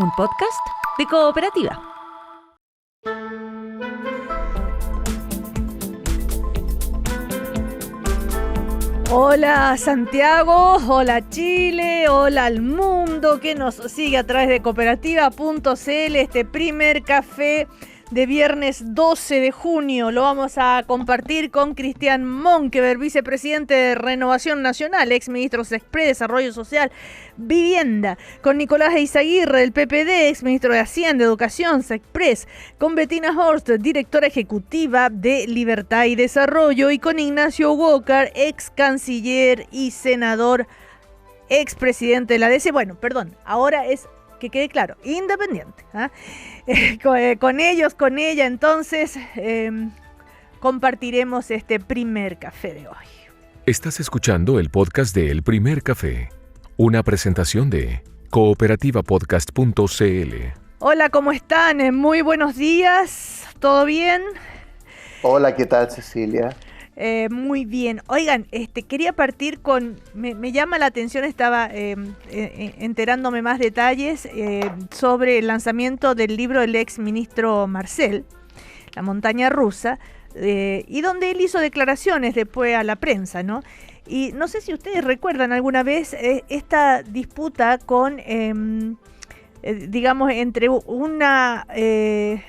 un podcast de Cooperativa. Hola Santiago, hola Chile, hola al mundo que nos sigue a través de cooperativa.cl. Este primer café de viernes 12 de junio lo vamos a compartir con Cristian Monkeberg, vicepresidente de Renovación Nacional, exministro Sexpres, Desarrollo Social, Vivienda, con Nicolás Eizaguirre del PPD, exministro de Hacienda, Educación, Sexpres, con Bettina Horst, directora ejecutiva de Libertad y Desarrollo, y con Ignacio Walker, ex canciller y senador, expresidente de la DC. Bueno, perdón, ahora es, que quede claro, independiente. Con ellos, con ella, entonces, compartiremos este primer café de hoy. Estás escuchando el podcast de El Primer Café, una presentación de cooperativapodcast.cl. Hola, ¿cómo están? Muy buenos días, ¿todo bien? Hola, ¿qué tal, Cecilia? Muy bien. Oigan, quería partir con, me llama la atención, estaba enterándome más detalles sobre el lanzamiento del libro del ex ministro Marcel, La montaña rusa, y donde él hizo declaraciones después a la prensa, ¿no? Y no sé si ustedes recuerdan alguna vez esta disputa con, digamos, entre una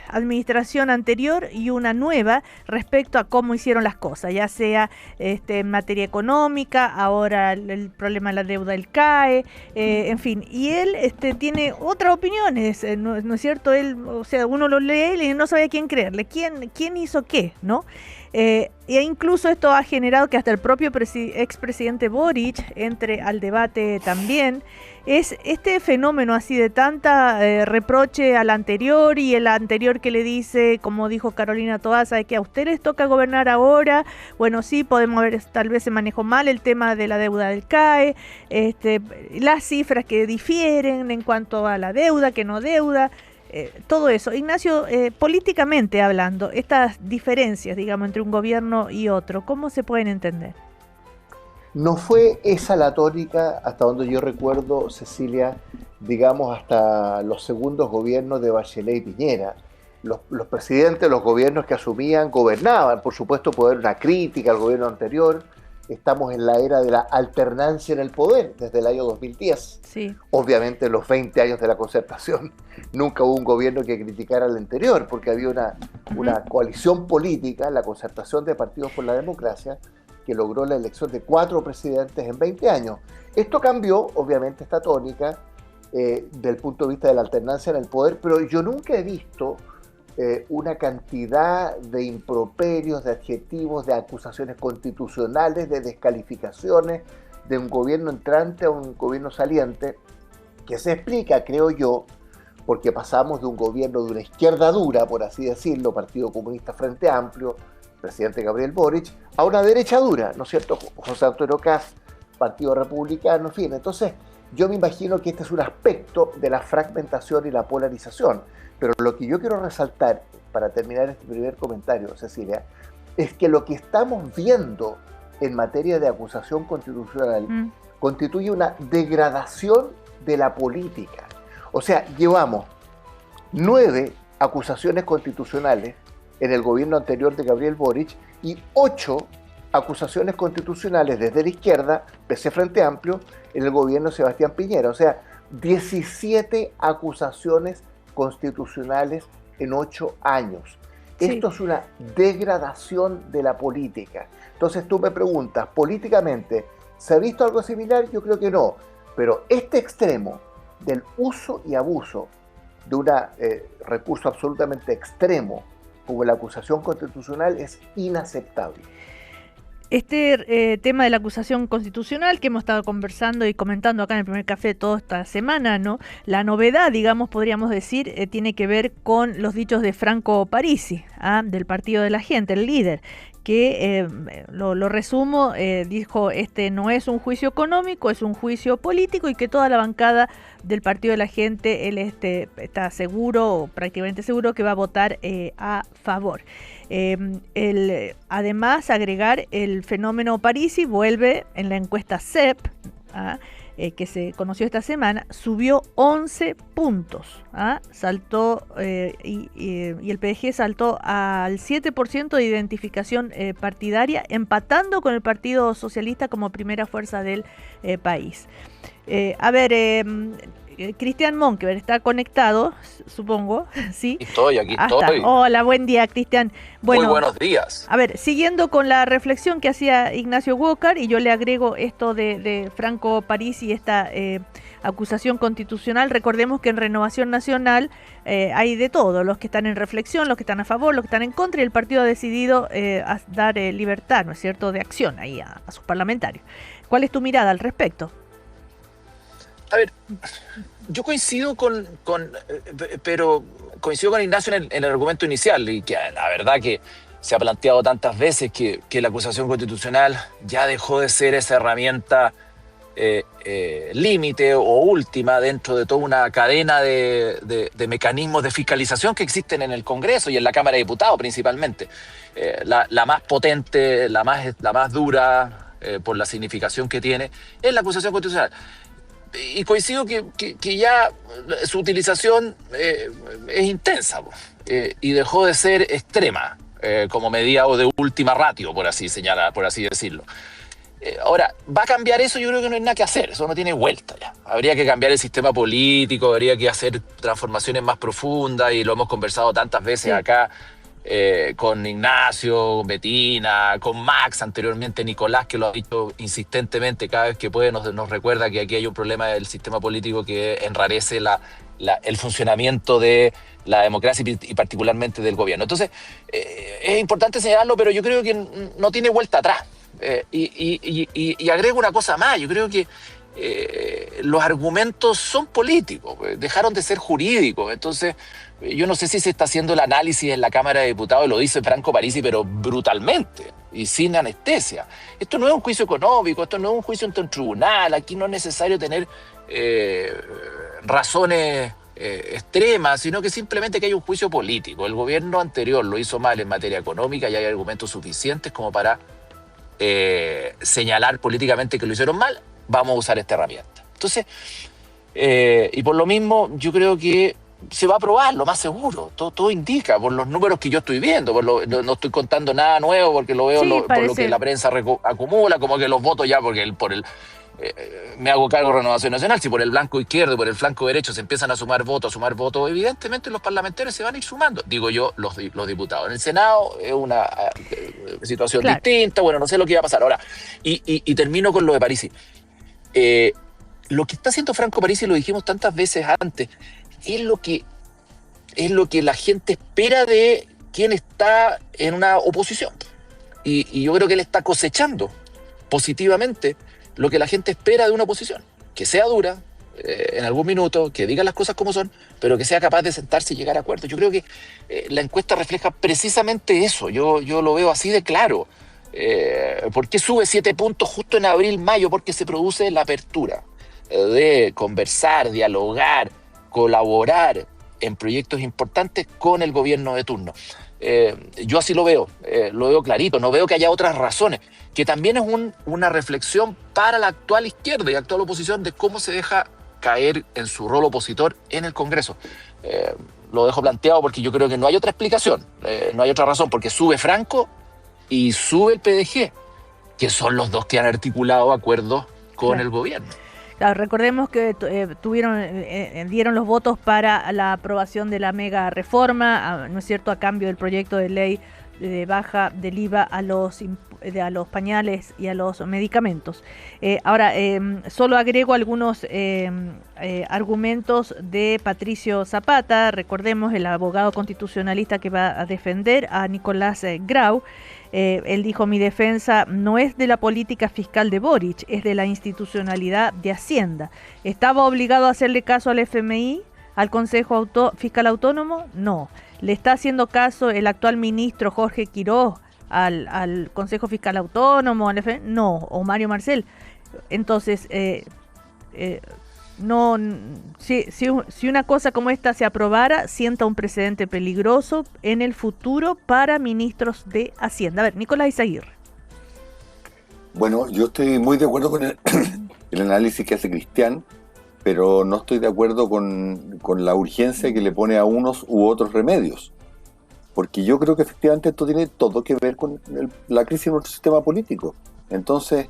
administración anterior y una nueva respecto a cómo hicieron las cosas, ya sea en materia económica, ahora el problema de la deuda del CAE, en fin, y él tiene otras opiniones, ¿no es cierto? Él, o sea, uno lo lee y no sabe a quién creerle, quién hizo qué, ¿no? E incluso esto ha generado que hasta el propio expresidente Boric entre al debate también. Es este fenómeno así de tanta reproche al anterior, y el anterior que le dice, como dijo Carolina Toaza, de que a usted les toca gobernar ahora. Bueno, sí, podemos ver, tal vez se manejó mal el tema de la deuda del CAE, las cifras que difieren en cuanto a la deuda, que no deuda. Todo eso. Ignacio, políticamente hablando, estas diferencias, digamos, entre un gobierno y otro, ¿cómo se pueden entender? No fue esa la tónica, hasta donde yo recuerdo, Cecilia, digamos, hasta los segundos gobiernos de Bachelet y Piñera. Los presidentes, los gobiernos que asumían, gobernaban. Por supuesto, puede haber una crítica al gobierno anterior. Estamos en la era de la alternancia en el poder, desde el año 2010. Sí. Obviamente, en los 20 años de la concertación, nunca hubo un gobierno que criticara al anterior, porque había una coalición política, la concertación de partidos por la democracia, que logró la elección de 4 presidentes en 20 años. Esto cambió, obviamente, esta tónica del punto de vista de la alternancia en el poder, pero yo nunca he visto una cantidad de improperios, de adjetivos, de acusaciones constitucionales, de descalificaciones de un gobierno entrante a un gobierno saliente, que se explica, creo yo, porque pasamos de un gobierno de una izquierda dura, por así decirlo, Partido Comunista Frente Amplio, presidente Gabriel Boric, a una derecha dura, ¿no es cierto? José Antonio Kast, Partido Republicano, en fin. Entonces, yo me imagino que este es un aspecto de la fragmentación y la polarización. Pero lo que yo quiero resaltar, para terminar este primer comentario, Cecilia, es que lo que estamos viendo en materia de acusación constitucional constituye una degradación de la política. O sea, llevamos 9 acusaciones constitucionales en el gobierno anterior de Gabriel Boric y 8 acusaciones constitucionales desde la izquierda, PC Frente Amplio, en el gobierno de Sebastián Piñera. O sea, 17 acusaciones constitucionales en 8 años. Sí. Esto es una degradación de la política. Entonces tú me preguntas, políticamente, ¿se ha visto algo similar? Yo creo que no. Pero este extremo del uso y abuso de un recurso absolutamente extremo como la acusación constitucional es inaceptable. Este tema de la acusación constitucional que hemos estado conversando y comentando acá en el primer café toda esta semana, ¿no? La novedad, digamos, podríamos decir, tiene que ver con los dichos de Franco Parisi, del Partido de la Gente, el líder, que lo resumo, dijo, no es un juicio económico, es un juicio político, y que toda la bancada del Partido de la Gente, él está seguro, o prácticamente seguro, que va a votar a favor. Además, agregar, el fenómeno Parisi vuelve en la encuesta CEP, que se conoció esta semana, subió 11 puntos. Saltó y el PDG saltó al 7% de identificación partidaria, empatando con el Partido Socialista como primera fuerza del país. Cristian Monkeberg está conectado, supongo, ¿sí? Aquí estoy. Hola, buen día, Cristian. Bueno, muy buenos días. A ver, siguiendo con la reflexión que hacía Ignacio Walker, y yo le agrego esto de Franco Parisi y esta acusación constitucional. Recordemos que en Renovación Nacional hay de todo, los que están en reflexión, los que están a favor, los que están en contra, y el partido ha decidido dar libertad, ¿no es cierto?, de acción ahí a sus parlamentarios. ¿Cuál es tu mirada al respecto? A ver, yo coincido pero coincido con Ignacio en el argumento inicial, y que la verdad que se ha planteado tantas veces que la acusación constitucional ya dejó de ser esa herramienta límite o última dentro de toda una cadena de mecanismos de fiscalización que existen en el Congreso y en la Cámara de Diputados principalmente. La más potente, la más dura, por la significación que tiene, es la acusación constitucional. Y coincido que ya su utilización es intensa y dejó de ser extrema como medida o de última ratio, por así decirlo. Ahora, ¿va a cambiar eso? Yo creo que no hay nada que hacer, eso no tiene vuelta ya. Habría que cambiar el sistema político, habría que hacer transformaciones más profundas, y lo hemos conversado tantas veces acá, con Ignacio, con Betina, con Max, anteriormente Nicolás, que lo ha dicho insistentemente cada vez que puede, nos recuerda que aquí hay un problema del sistema político que enrarece el funcionamiento de la democracia y particularmente del gobierno. Entonces, es importante señalarlo, pero yo creo que no tiene vuelta atrás. Y agrego una cosa más, yo creo que los argumentos son políticos, dejaron de ser jurídicos. Entonces, yo no sé si se está haciendo el análisis en la Cámara de Diputados, lo dice Franco Parisi, pero brutalmente y sin anestesia. Esto no es un juicio económico, esto no es un juicio ante un tribunal, aquí no es necesario tener razones extremas, sino que simplemente que hay un juicio político. El gobierno anterior lo hizo mal en materia económica y hay argumentos suficientes como para señalar políticamente que lo hicieron mal. Vamos a usar esta herramienta. Entonces, y por lo mismo, yo creo que se va a aprobar, lo más seguro. Todo indica, por los números que yo estoy viendo. No estoy contando nada nuevo porque lo veo por lo que la prensa acumula, como que los votos ya, me hago cargo de Renovación Nacional. Si por el blanco izquierdo y por el flanco derecho se empiezan a sumar votos, evidentemente los parlamentarios se van a ir sumando. Digo yo, los diputados. En el Senado es una situación distinta. Bueno, no sé lo que va a pasar. Ahora, y termino con lo de Parisi. Lo que está haciendo Franco Parisi, lo dijimos tantas veces antes, es lo que la gente espera de quien está en una oposición. Y yo creo que él está cosechando positivamente lo que la gente espera de una oposición. Que sea dura en algún minuto, que diga las cosas como son, pero que sea capaz de sentarse y llegar a acuerdos. Yo creo que la encuesta refleja precisamente eso. Yo lo veo así de claro. ¿Por qué sube 7 puntos justo en abril, mayo? Porque se produce la apertura de conversar, dialogar, colaborar en proyectos importantes con el gobierno de turno. Yo así lo veo clarito, no veo que haya otras razones, que también es una reflexión para la actual izquierda y actual oposición de cómo se deja caer en su rol opositor en el Congreso. Lo dejo planteado porque yo creo que no hay otra explicación, no hay otra razón, porque sube Franco y sube el PDG, que son los dos que han articulado acuerdos con el gobierno. Claro, recordemos que dieron los votos para la aprobación de la mega reforma, ¿no es cierto?, a cambio del proyecto de ley de baja del IVA a los pañales y a los medicamentos. Ahora, solo agrego algunos argumentos de Patricio Zapata. Recordemos, el abogado constitucionalista que va a defender a Nicolás Grau. Él dijo: mi defensa no es de la política fiscal de Boric, es de la institucionalidad de Hacienda. ¿Estaba obligado a hacerle caso al FMI, al Consejo Fiscal Autónomo? No. ¿Le está haciendo caso el actual ministro Jorge Quiroz al Consejo Fiscal Autónomo, al FMI? No. ¿O Mario Marcel? Entonces, no, si una cosa como esta se aprobara, sienta un precedente peligroso en el futuro para ministros de Hacienda. A ver, Nicolás Izaguirre. Bueno, yo estoy muy de acuerdo con el análisis que hace Cristian, pero no estoy de acuerdo con la urgencia que le pone a unos u otros remedios. Porque yo creo que efectivamente esto tiene todo que ver con la crisis de nuestro sistema político. Entonces,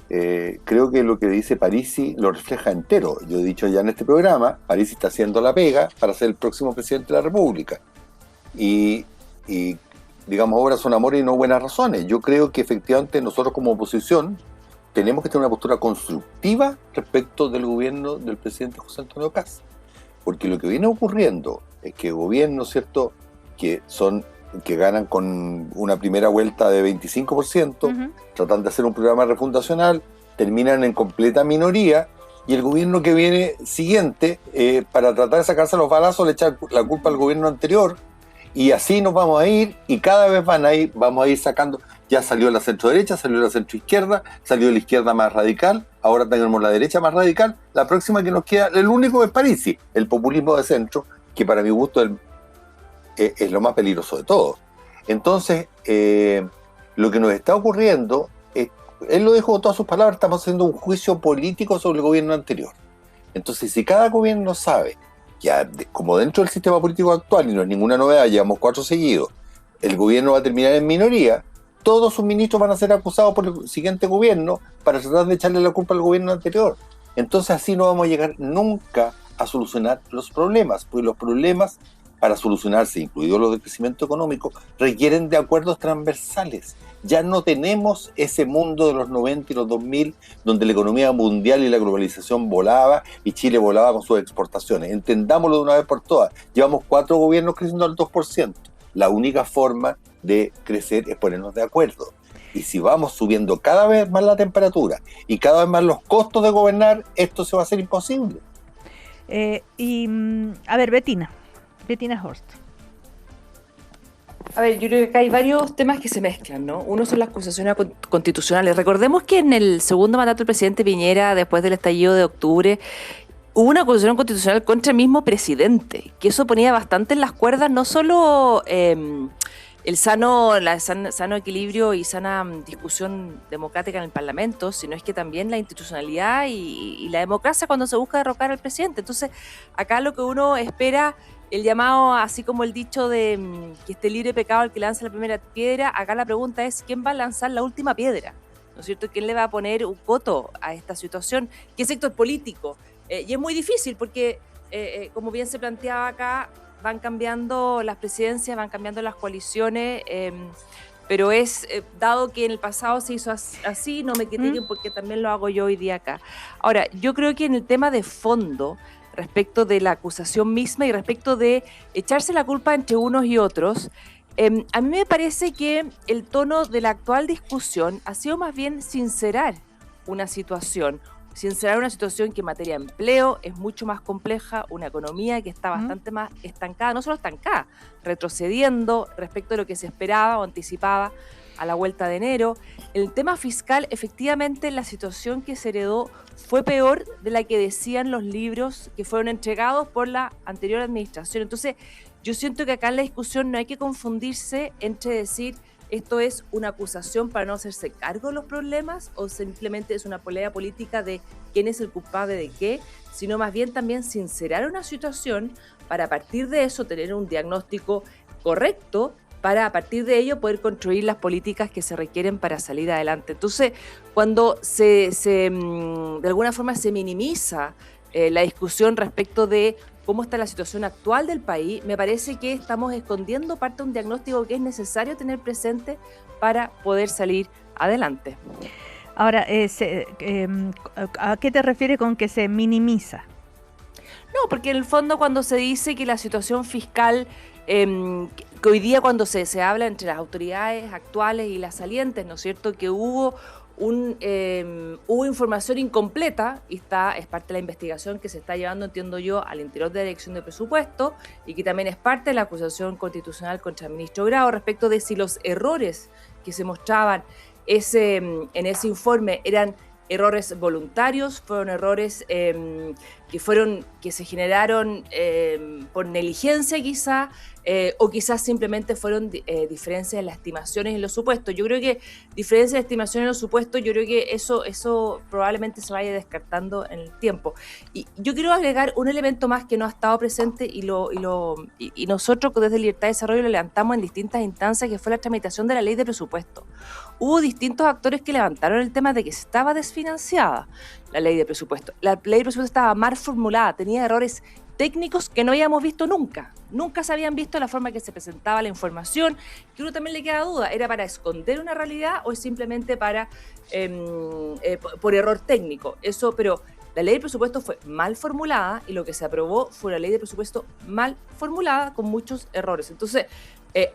creo que lo que dice Parisi lo refleja entero. Yo he dicho ya en este programa, Parisi está haciendo la pega para ser el próximo presidente de la República. Y digamos, obras son amores y no buenas razones. Yo creo que efectivamente nosotros como oposición tenemos que tener una postura constructiva respecto del gobierno del presidente José Antonio Kast. Porque lo que viene ocurriendo es que gobiernos, ¿cierto?, que ganan con una primera vuelta de 25%, tratan de hacer un programa refundacional, terminan en completa minoría, y el gobierno que viene siguiente, para tratar de sacarse los balazos, le echan la culpa al gobierno anterior, y así nos vamos a ir, y cada vez vamos a ir sacando. Ya salió la centro-derecha, salió la centro-izquierda, salió la izquierda más radical, ahora tenemos la derecha más radical, la próxima que nos queda, el único es Parisi, el populismo de centro, que para mi gusto es lo más peligroso de todo. Entonces, lo que nos está ocurriendo, él lo dijo con todas sus palabras, estamos haciendo un juicio político sobre el gobierno anterior. Entonces, si cada gobierno sabe, ya como dentro del sistema político actual, y no es ninguna novedad, llevamos 4 seguidos, el gobierno va a terminar en minoría, todos sus ministros van a ser acusados por el siguiente gobierno para tratar de echarle la culpa al gobierno anterior. Entonces, así no vamos a llegar nunca a solucionar los problemas, porque los problemas, para solucionarse, incluidos los de crecimiento económico, requieren de acuerdos transversales. Ya no tenemos ese mundo de los 90 y los 2000, donde la economía mundial y la globalización volaba y Chile volaba con sus exportaciones. Entendámoslo de una vez por todas. Llevamos 4 gobiernos creciendo al 2%. La única forma de crecer es ponernos de acuerdo. Y si vamos subiendo cada vez más la temperatura y cada vez más los costos de gobernar, esto se va a hacer imposible. A ver, Bettina Horst. A ver, yo creo que acá hay varios temas que se mezclan, ¿no? Uno son las acusaciones constitucionales. Recordemos que en el segundo mandato del presidente Piñera, después del estallido de octubre, hubo una acusación constitucional contra el mismo presidente, que eso ponía bastante en las cuerdas, no solo el sano equilibrio y sana discusión democrática en el Parlamento, sino es que también la institucionalidad y la democracia cuando se busca derrocar al presidente. Entonces, acá lo que uno espera, el llamado, así como el dicho de que esté libre de pecado el que lanza la primera piedra, acá la pregunta es ¿quién va a lanzar la última piedra? ¿No es cierto? ¿Quién le va a poner un coto a esta situación? ¿Qué sector político? Y es muy difícil porque, como bien se planteaba acá, van cambiando las presidencias, van cambiando las coaliciones, pero dado que en el pasado se hizo así, no me critiquen porque también lo hago yo hoy día acá. Ahora, yo creo que en el tema de fondo, respecto de la acusación misma y respecto de echarse la culpa entre unos y otros, a mí me parece que el tono de la actual discusión ha sido más bien sincerar una situación que en materia de empleo es mucho más compleja, una economía que está bastante más estancada, no solo estancada, retrocediendo respecto de lo que se esperaba o anticipaba a la vuelta de enero. El tema fiscal, efectivamente, la situación que se heredó fue peor de la que decían los libros que fueron entregados por la anterior administración. Entonces, yo siento que acá en la discusión no hay que confundirse entre decir esto es una acusación para no hacerse cargo de los problemas o simplemente es una pelea política de quién es el culpable de qué, sino más bien también sincerar una situación para a partir de eso tener un diagnóstico correcto para a partir de ello poder construir las políticas que se requieren para salir adelante. Entonces, cuando de alguna forma se minimiza la discusión respecto de cómo está la situación actual del país, me parece que estamos escondiendo parte de un diagnóstico que es necesario tener presente para poder salir adelante. Ahora, ¿a qué te refieres con que se minimiza? No, porque en el fondo cuando se dice que la situación fiscal, que hoy día cuando se habla entre las autoridades actuales y las salientes, ¿no es cierto?, que hubo información incompleta y es parte de la investigación que se está llevando, entiendo yo, al interior de la Dirección de Presupuesto y que también es parte de la acusación constitucional contra el ministro Grau respecto de si los errores que se mostraban en ese informe eran errores voluntarios, fueron errores que se generaron por negligencia quizá, o quizás simplemente fueron diferencias en las estimaciones y en los supuestos. Yo creo que diferencias de estimaciones en los supuestos, yo creo que eso probablemente se vaya descartando en el tiempo. Y yo quiero agregar un elemento más que no ha estado presente y nosotros desde Libertad de Desarrollo lo levantamos en distintas instancias, que fue la tramitación de la ley de presupuesto. Hubo distintos actores que levantaron el tema de que estaba desfinanciada la ley de presupuesto. La ley de presupuesto estaba mal formulada, tenía errores técnicos que no habíamos visto nunca. Nunca se habían visto la forma que se presentaba la información, que uno también le queda duda, ¿era para esconder una realidad o es simplemente por error técnico? Pero la ley de presupuesto fue mal formulada y lo que se aprobó fue una ley de presupuesto mal formulada con muchos errores. Entonces,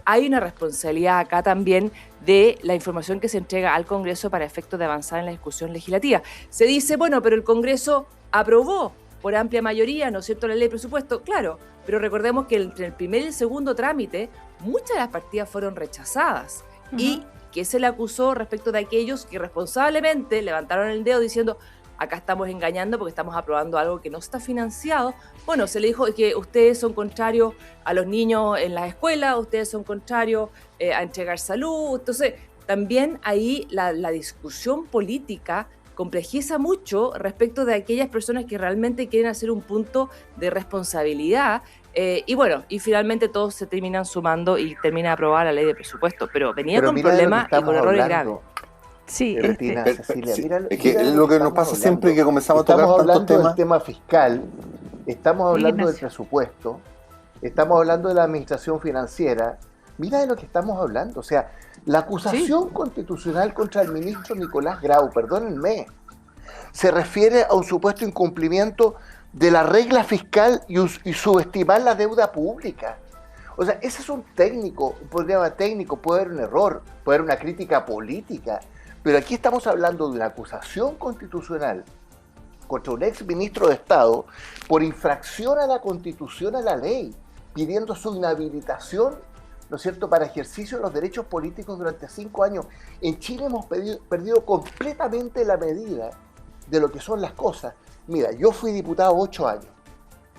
hay una responsabilidad acá también de la información que se entrega al Congreso para efectos de avanzar en la discusión legislativa. Se dice, bueno, pero el Congreso aprobó por amplia mayoría, ¿no es cierto?, la ley de presupuesto, claro, pero recordemos que entre el primer y el segundo trámite, muchas de las partidas fueron rechazadas. Y que se le acusó respecto de aquellos que responsablemente levantaron el dedo diciendo, acá estamos engañando porque estamos aprobando algo que no está financiado. Bueno, se le dijo que ustedes son contrarios a los niños en las escuelas, ustedes son contrarios a entregar salud. Entonces, también ahí la discusión política complejiza mucho respecto de aquellas personas que realmente quieren hacer un punto de responsabilidad. Y finalmente todos se terminan sumando y termina aprobada la ley de presupuesto. Pero venía con problemas y con errores graves. Sí, Cecilia, es que es lo que nos pasa siempre que comenzamos a tocar tantos temas. Del tema fiscal, estamos hablando del presupuesto, estamos hablando de la administración financiera. Mira de lo que estamos hablando, o sea, la acusación constitucional contra el ministro Nicolás Grau, perdónenme, se refiere a un supuesto incumplimiento de la regla fiscal y subestimar la deuda pública. O sea, ese es un problema técnico, puede haber un error, puede haber una crítica política, pero aquí estamos hablando de una acusación constitucional contra un ex ministro de Estado por infracción a la Constitución, a la ley, pidiendo su inhabilitación, ¿no es cierto?, para ejercicio de los derechos políticos durante 5 años. En Chile hemos perdido completamente la medida de lo que son las cosas. Mira, yo fui diputado 8 años,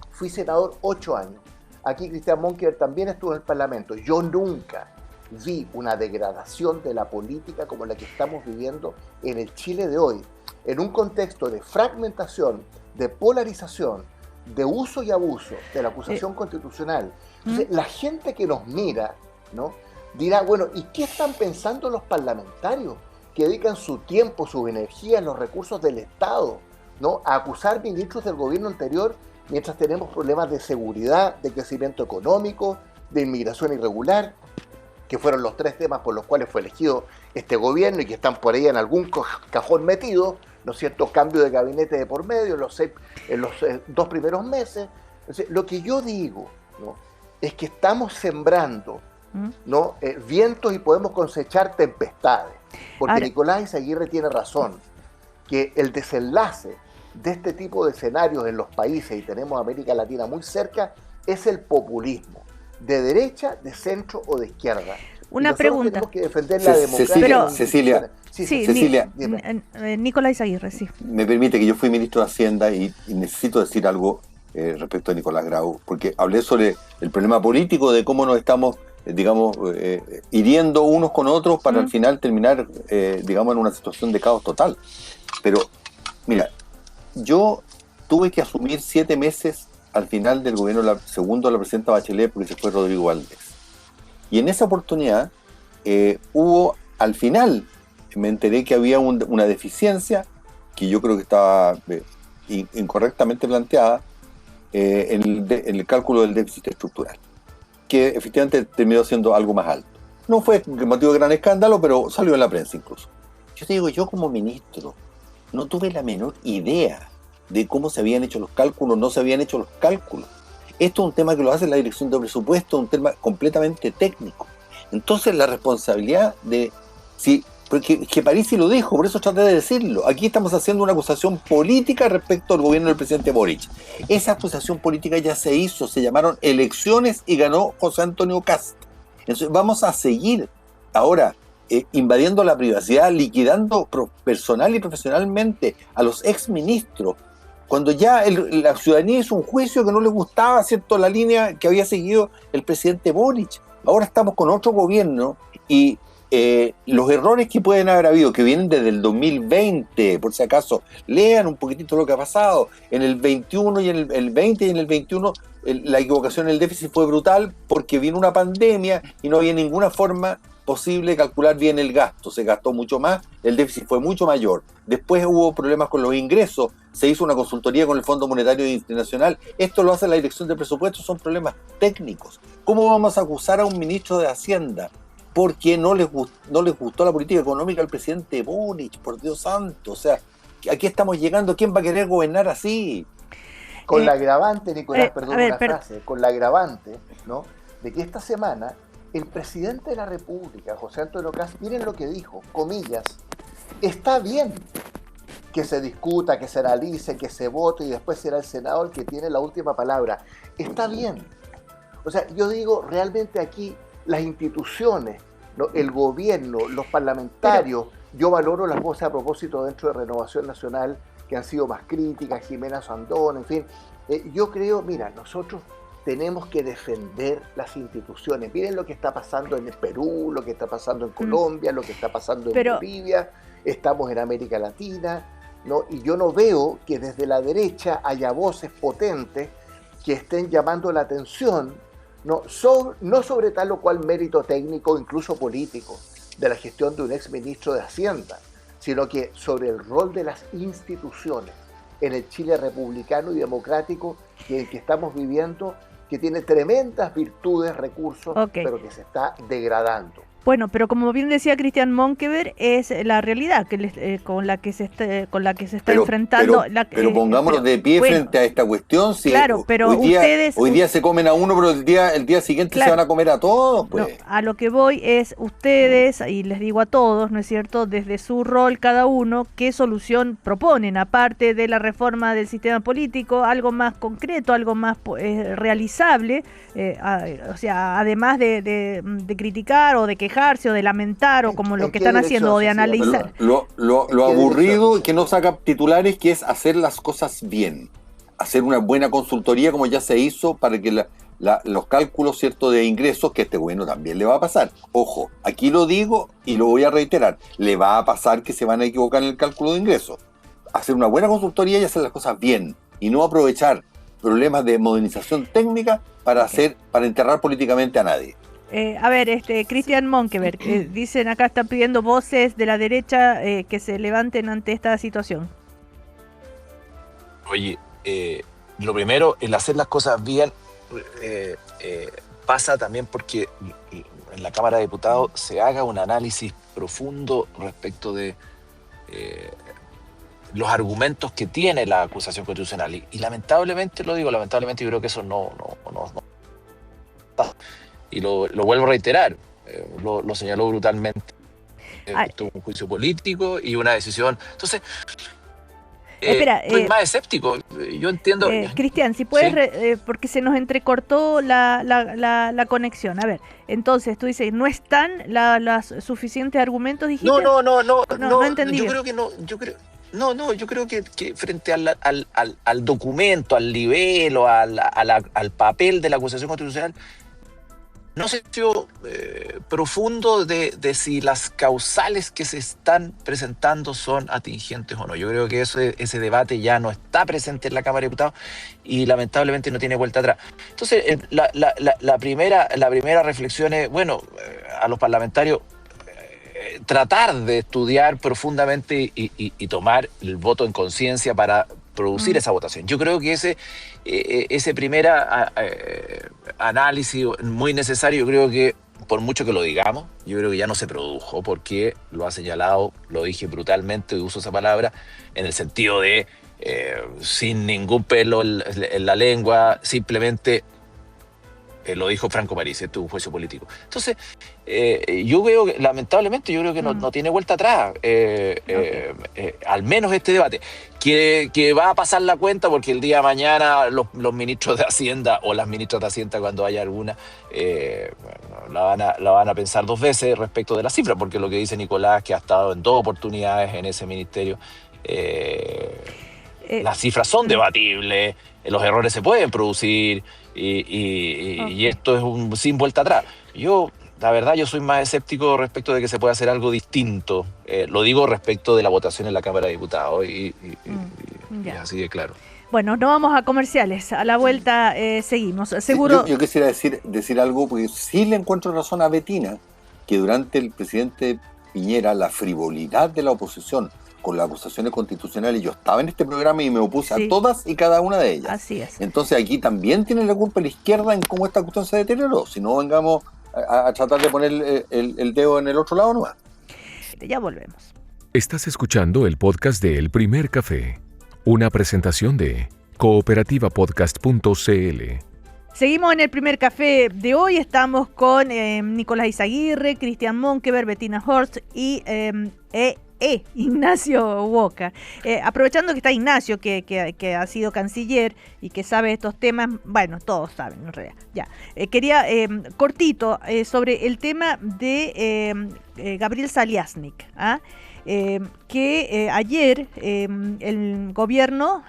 fui senador 8 años. Aquí Cristian Monkeberg también estuvo en el Parlamento. Yo nunca vi una degradación de la política como la que estamos viviendo en el Chile de hoy, en un contexto de fragmentación, de polarización, de uso y abuso de la acusación constitucional. Entonces, la gente que nos mira, ¿no?, dirá, bueno, ¿y qué están pensando los parlamentarios que dedican su tiempo, sus energías, los recursos del Estado, ¿no?, a acusar ministros del gobierno anterior mientras tenemos problemas de seguridad, de crecimiento económico, de inmigración irregular, que fueron los 3 temas por los cuales fue elegido este gobierno y que están por ahí en algún cajón metido, ¿no es cierto?, cambio de gabinete de por medio en los 2 primeros meses. Entonces, lo que yo digo, ¿no?, es que estamos sembrando, ¿no?, vientos y podemos cosechar tempestades. Porque ahora, Nicolás Izaguirre tiene razón, que el desenlace de este tipo de escenarios en los países, y tenemos a América Latina muy cerca, es el populismo, de derecha, de centro o de izquierda. Una pregunta. Tenemos que defender la democracia. Cecilia, Nicolás Izaguirre, sí. Me permite que yo fui ministro de Hacienda y necesito decir algo respecto a Nicolás Grau, porque hablé sobre el problema político de cómo nos estamos, hiriendo unos con otros para al final terminar, en una situación de caos total. Pero, mira, yo tuve que asumir 7 meses al final del gobierno segundo de la presidenta Bachelet porque se fue Rodrigo Valdés. Y en esa oportunidad hubo, al final, me enteré que había una deficiencia que yo creo que estaba incorrectamente planteada en el cálculo del déficit estructural, que efectivamente terminó siendo algo más alto. No fue motivo de gran escándalo, pero salió en la prensa incluso. Yo te digo, yo como ministro no tuve la menor idea de cómo se habían hecho los cálculos, no se habían hecho los cálculos. Esto es un tema que lo hace la Dirección de Presupuesto, un tema completamente técnico. Entonces la responsabilidad de... porque Parisi lo dijo, por eso traté de decirlo. Aquí estamos haciendo una acusación política respecto al gobierno del presidente Boric. Esa acusación política ya se hizo, se llamaron elecciones y ganó José Antonio Kast. Entonces vamos a seguir ahora invadiendo la privacidad, liquidando personal y profesionalmente a los exministros, cuando ya la ciudadanía hizo un juicio que no le gustaba, ¿cierto?, la línea que había seguido el presidente Boric. Ahora estamos con otro gobierno y los errores que pueden haber habido, que vienen desde el 2020, por si acaso, lean un poquitito lo que ha pasado. En el 21 y en el 20 y en el 21 la equivocación en el déficit fue brutal porque vino una pandemia y no había ninguna forma posible de calcular bien el gasto. Se gastó mucho más, el déficit fue mucho mayor. Después hubo problemas con los ingresos, se hizo una consultoría con el Fondo Monetario Internacional. Esto lo hace la Dirección de Presupuestos, son problemas técnicos. ¿Cómo vamos a acusar a un ministro de Hacienda porque no les gustó la política económica del presidente Boric? Por Dios santo, o sea, aquí estamos llegando. ¿Quién va a querer gobernar así? Con la agravante, Nicolás, perdón, una frase, con la agravante, ¿no?, de que esta semana el presidente de la República, José Antonio Kast, miren lo que dijo, comillas, está bien que se discuta, que se analice, que se vote y después será el Senado el que tiene la última palabra. Está bien. O sea, yo digo, realmente aquí las instituciones, ¿no?, el gobierno, los parlamentarios, yo valoro las voces a propósito dentro de Renovación Nacional que han sido más críticas, Jimena Sandón, en fin. Yo creo, mira, nosotros tenemos que defender las instituciones. Miren lo que está pasando en el Perú, lo que está pasando en Colombia, lo que está pasando en Bolivia, estamos en América Latina, ¿no? Y yo no veo que desde la derecha haya voces potentes que estén llamando la atención, no sobre tal o cual mérito técnico, incluso político, de la gestión de un exministro de Hacienda, sino que sobre el rol de las instituciones en el Chile republicano y democrático que estamos viviendo, que tiene tremendas virtudes, recursos, pero que se está degradando. Bueno, pero como bien decía Cristian Monkever, es la realidad que con la que se está enfrentando. Pero pongámonos de pie frente a esta cuestión. Si claro, pero hoy día se comen a uno, pero el día siguiente se van a comer a todos. Pues. No, a lo que voy es ustedes, y les digo a todos, ¿no es cierto?, desde su rol cada uno, ¿qué solución proponen? Aparte de la reforma del sistema político, algo más concreto, algo más realizable, o sea, además de criticar o de quejarse o de lamentar o como lo que están haciendo o de analizar. Lo aburrido que no saca titulares, que es hacer las cosas bien, hacer una buena consultoría como ya se hizo para que los cálculos, ¿cierto?, de ingresos, que este gobierno también le va a pasar. Ojo, aquí lo digo y lo voy a reiterar, le va a pasar que se van a equivocar en el cálculo de ingresos. Hacer una buena consultoría y hacer las cosas bien y no aprovechar problemas de modernización técnica para enterrar políticamente a nadie. A ver, Cristian Monkever, dicen acá, están pidiendo voces de la derecha que se levanten ante esta situación. Oye, lo primero, el hacer las cosas bien pasa también porque en la Cámara de Diputados se haga un análisis profundo respecto de los argumentos que tiene la acusación constitucional. Y lamentablemente, lo digo, lamentablemente yo creo que eso no y lo vuelvo a reiterar, lo señaló brutalmente. Un juicio político y una decisión. Entonces, soy más escéptico. Yo entiendo. Cristian, si puedes, porque se nos entrecortó la conexión. A ver, entonces tú dices, ¿no están los suficientes argumentos? Dijiste. No entendí. Yo creo que no. Yo creo que frente al documento, al libelo, al papel de la acusación constitucional, no se sido profundo de si las causales que se están presentando son atingentes o no. Yo creo que ese debate ya no está presente en la Cámara de Diputados y lamentablemente no tiene vuelta atrás. Entonces, la primera reflexión es, bueno, a los parlamentarios tratar de estudiar profundamente y tomar el voto en conciencia para producir esa votación. Yo creo que ese primer análisis muy necesario, yo creo que por mucho que lo digamos, yo creo que ya no se produjo porque lo ha señalado, lo dije brutalmente, uso esa palabra, en el sentido de sin ningún pelo en la lengua, simplemente lo dijo Franco Parisi, esto es un juicio político. Entonces, yo veo que, lamentablemente, yo creo que no tiene vuelta atrás, al menos este debate, que va a pasar la cuenta porque el día de mañana los ministros de Hacienda o las ministras de Hacienda, cuando haya alguna, la van a pensar dos veces respecto de la cifra, porque lo que dice Nicolás, que ha estado en 2 oportunidades en ese ministerio, las cifras son debatibles, los errores se pueden producir y esto es sin vuelta atrás. La verdad, yo soy más escéptico respecto de que se pueda hacer algo distinto. Lo digo respecto de la votación en la Cámara de Diputados y así de claro. Bueno, no vamos a comerciales. A la vuelta seguimos. Seguro. Yo quisiera decir algo, porque sí le encuentro razón a Betina, que durante el presidente Piñera, la frivolidad de la oposición con las acusaciones constitucionales, yo estaba en este programa y me opuse a todas y cada una de ellas. Así es. Entonces aquí también tiene la culpa la izquierda en cómo esta cuestión se deterioró. Si no, vengamos a tratar de poner el dedo en el otro lado nomás. Ya volvemos. Estás escuchando el podcast de El Primer Café, una presentación de cooperativapodcast.cl. Seguimos en el primer café de hoy. Estamos con Nicolás Izaguirre, Cristian Monkeberg, Bettina Horst y Ignacio Boca. Aprovechando que está Ignacio, que ha sido canciller y que sabe estos temas, bueno, todos saben en realidad. Ya. Quería cortito sobre el tema de Gabriel Saliasnik, que ayer el gobierno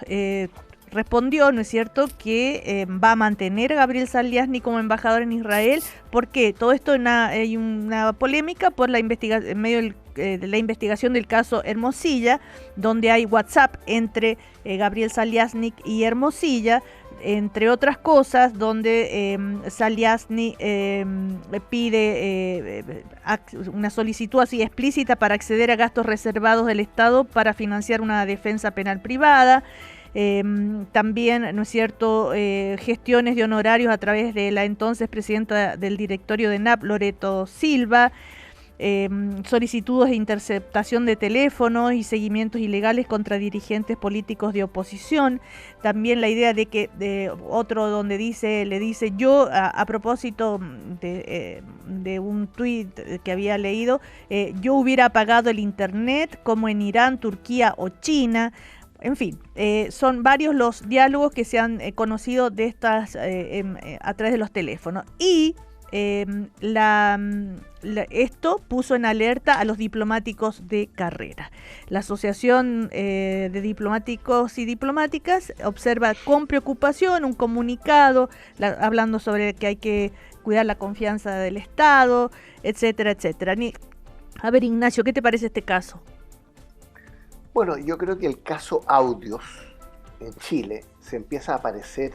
respondió, ¿no es cierto?, que va a mantener a Gabriel Saliasnik como embajador en Israel. ¿Por qué? Todo esto hay una polémica por en medio de la investigación del caso Hermosilla, donde hay WhatsApp entre Gabriel Saliasnik y Hermosilla, entre otras cosas, donde Saliasnik pide una solicitud así explícita para acceder a gastos reservados del Estado para financiar una defensa penal privada. También, ¿no es cierto?, gestiones de honorarios a través de la entonces presidenta del directorio de NAP, Loreto Silva, solicitudes de interceptación de teléfonos y seguimientos ilegales contra dirigentes políticos de oposición. También la idea de que otro donde le dice yo a propósito de un tuit que había leído, yo hubiera apagado el internet como en Irán, Turquía o China. En fin, son varios los diálogos que se han conocido de estas a través de los teléfonos. Y esto puso en alerta a los diplomáticos de carrera. La Asociación de Diplomáticos y Diplomáticas observa con preocupación un comunicado hablando sobre que hay que cuidar la confianza del Estado, etcétera, etcétera. A ver, Ignacio, ¿qué te parece este caso? Bueno, yo creo que el caso Audios en Chile se empieza a parecer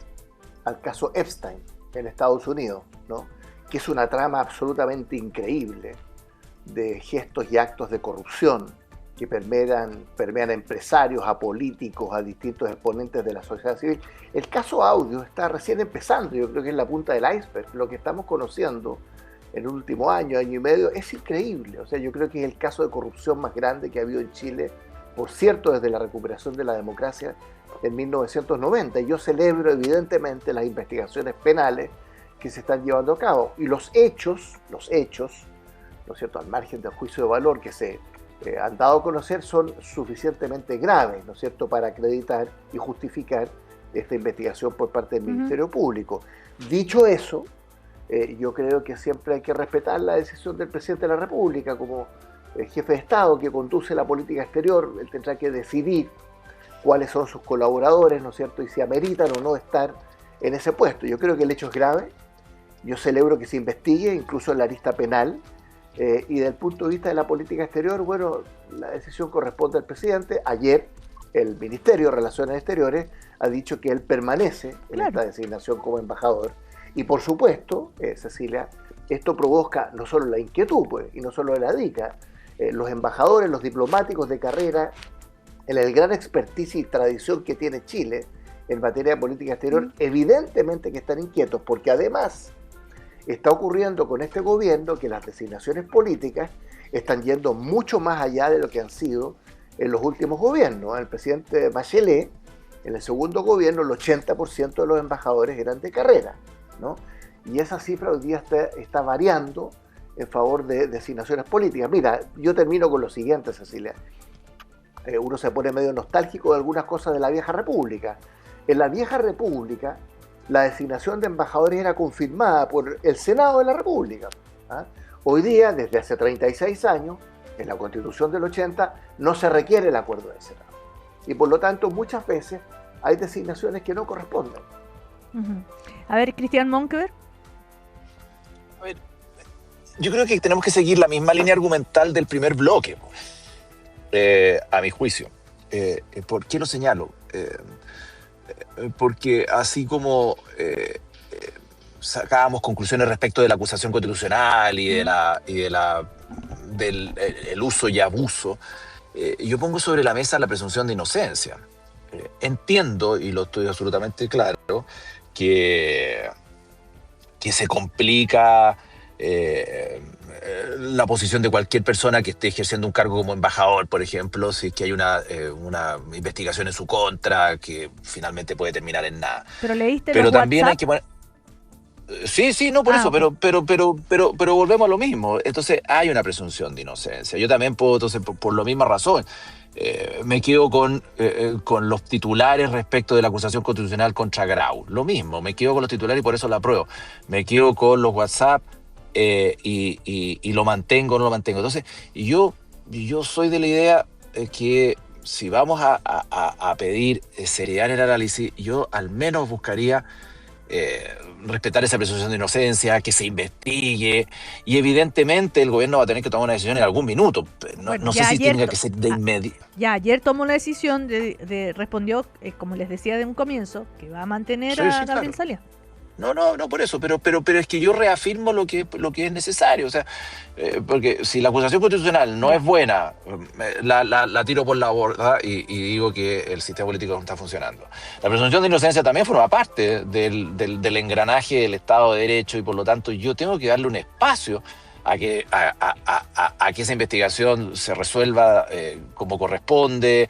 al caso Epstein en Estados Unidos, ¿no?, que es una trama absolutamente increíble de gestos y actos de corrupción que permean a empresarios, a políticos, a distintos exponentes de la sociedad civil. El caso Audios está recién empezando, yo creo que es la punta del iceberg. Lo que estamos conociendo en el último año y medio es increíble. O sea, yo creo que es el caso de corrupción más grande que ha habido en Chile, por cierto, desde la recuperación de la democracia en 1990. Y yo celebro evidentemente las investigaciones penales que se están llevando a cabo. Y los hechos, ¿no es cierto?, al margen del juicio de valor que se han dado a conocer, son suficientemente graves, ¿no es cierto?, para acreditar y justificar esta investigación por parte del Ministerio Público. Dicho eso, yo creo que siempre hay que respetar la decisión del presidente de la República como jefe de Estado que conduce la política exterior. Él tendrá que decidir cuáles son sus colaboradores, ¿no es cierto?, y si ameritan o no estar en ese puesto. Yo creo que el hecho es grave. Yo celebro que se investigue, incluso en la arista penal, y desde el punto de vista de la política exterior, bueno, la decisión corresponde al presidente. Ayer el Ministerio de Relaciones Exteriores ha dicho que él permanece en esta designación como embajador. Y por supuesto, Cecilia, esto provoca no solo la inquietud, pues, y no solo de la DICA, los embajadores, los diplomáticos de carrera, en el gran expertise y tradición que tiene Chile en materia de política exterior, evidentemente que están inquietos, porque además está ocurriendo con este gobierno que las designaciones políticas están yendo mucho más allá de lo que han sido en los últimos gobiernos. El presidente Bachelet, en el segundo gobierno, el 80% de los embajadores eran de carrera, ¿no? Y esa cifra hoy día está variando en favor de designaciones políticas. Mira, yo termino con lo siguiente, Cecilia. Uno se pone medio nostálgico de algunas cosas de la vieja república. En la vieja república, la designación de embajadores era confirmada por el Senado de la República. Hoy día, desde hace 36 años, en la Constitución del 80, no se requiere el acuerdo del Senado. y por lo tanto muchas veces hay designaciones que no corresponden. A ver, Cristian Monkever. A ver, yo creo que tenemos que seguir la misma línea argumental del primer bloque, a mi juicio. ¿Por qué lo señalo? Porque así como sacábamos conclusiones respecto de la acusación constitucional y del el uso y abuso, yo pongo sobre la mesa la presunción de inocencia. Entiendo, y lo estoy absolutamente claro, que se complica la posición de cualquier persona que esté ejerciendo un cargo como embajador, por ejemplo, si es que hay una investigación en su contra que finalmente puede terminar en nada. Pero leíste Pero los también hay WhatsApp. que poner... Sí, no, por eso, Ok. pero volvemos a lo mismo. Entonces hay una presunción de inocencia. Yo también puedo, entonces, por la misma razón, me quedo con los titulares respecto de la acusación constitucional contra Grau. Lo mismo, me quedo con los titulares y por eso la apruebo. Me quedo con los WhatsApp y lo mantengo o no lo mantengo. Entonces, yo soy de la idea que si vamos a pedir seriedad en el análisis, yo al menos buscaría respetar esa presunción de inocencia, que se investigue, y evidentemente el gobierno va a tener que tomar una decisión en algún minuto. Bueno, No sé ya si ayer tenga que ser de inmediato. Ya ayer tomó la decisión respondió, como les decía de un comienzo, que va a mantener Sí, a sí, Gabriel claro. Salia. No, por eso, pero es que yo reafirmo lo que es necesario, o sea, porque si la acusación constitucional no es buena, la tiro por la borda y digo que el sistema político no está funcionando. La presunción de inocencia también forma parte del engranaje del Estado de Derecho y por lo tanto yo tengo que darle un espacio a que esa investigación se resuelva como corresponde,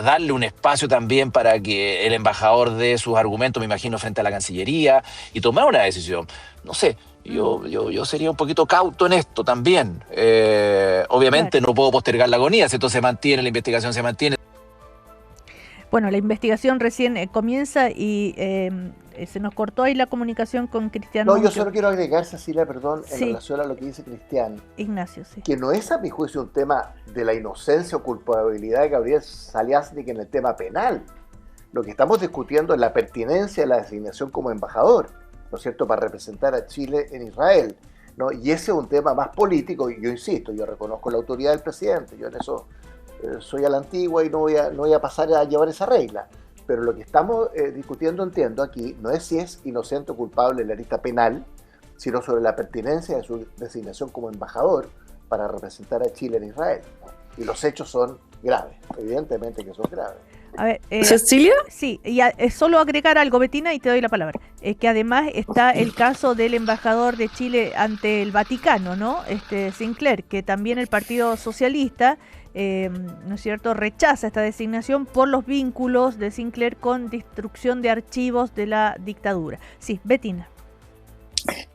darle un espacio también para que el embajador dé sus argumentos, me imagino, frente a la Cancillería y tomar una decisión. No sé, yo sería un poquito cauto en esto también. Obviamente no puedo postergar la agonía, si esto se mantiene, la investigación se mantiene. Bueno, la investigación recién comienza y se nos cortó ahí la comunicación con Cristian No, yo Monkever. solo quiero agregar, Cecilia, perdón, en Sí. relación a lo que dice Cristian, Ignacio, sí. que no es a mi juicio un tema de la inocencia o culpabilidad de Gabriel Saliasnik en el tema penal. Lo que estamos discutiendo es la pertinencia de la designación como embajador, ¿no es cierto?, para representar a Chile en Israel, ¿no? Y ese es un tema más político, y yo insisto, yo reconozco la autoridad del presidente, yo en eso soy a la antigua y no voy a pasar a llevar esa regla. Pero lo que estamos discutiendo, entiendo, aquí no es si es inocente o culpable en la lista penal, sino sobre la pertinencia de su designación como embajador para representar a Chile en Israel, ¿no? Y los hechos son graves, evidentemente que son graves. A ver, ¿Cecilia? sí, y solo agregar algo, Betina, y te doy la palabra. Que además está el caso del embajador de Chile ante el Vaticano, ¿no? Sinclair, que también el Partido Socialista, ¿no es cierto?, rechaza esta designación por los vínculos de Sinclair con destrucción de archivos de la dictadura. Sí, Betina.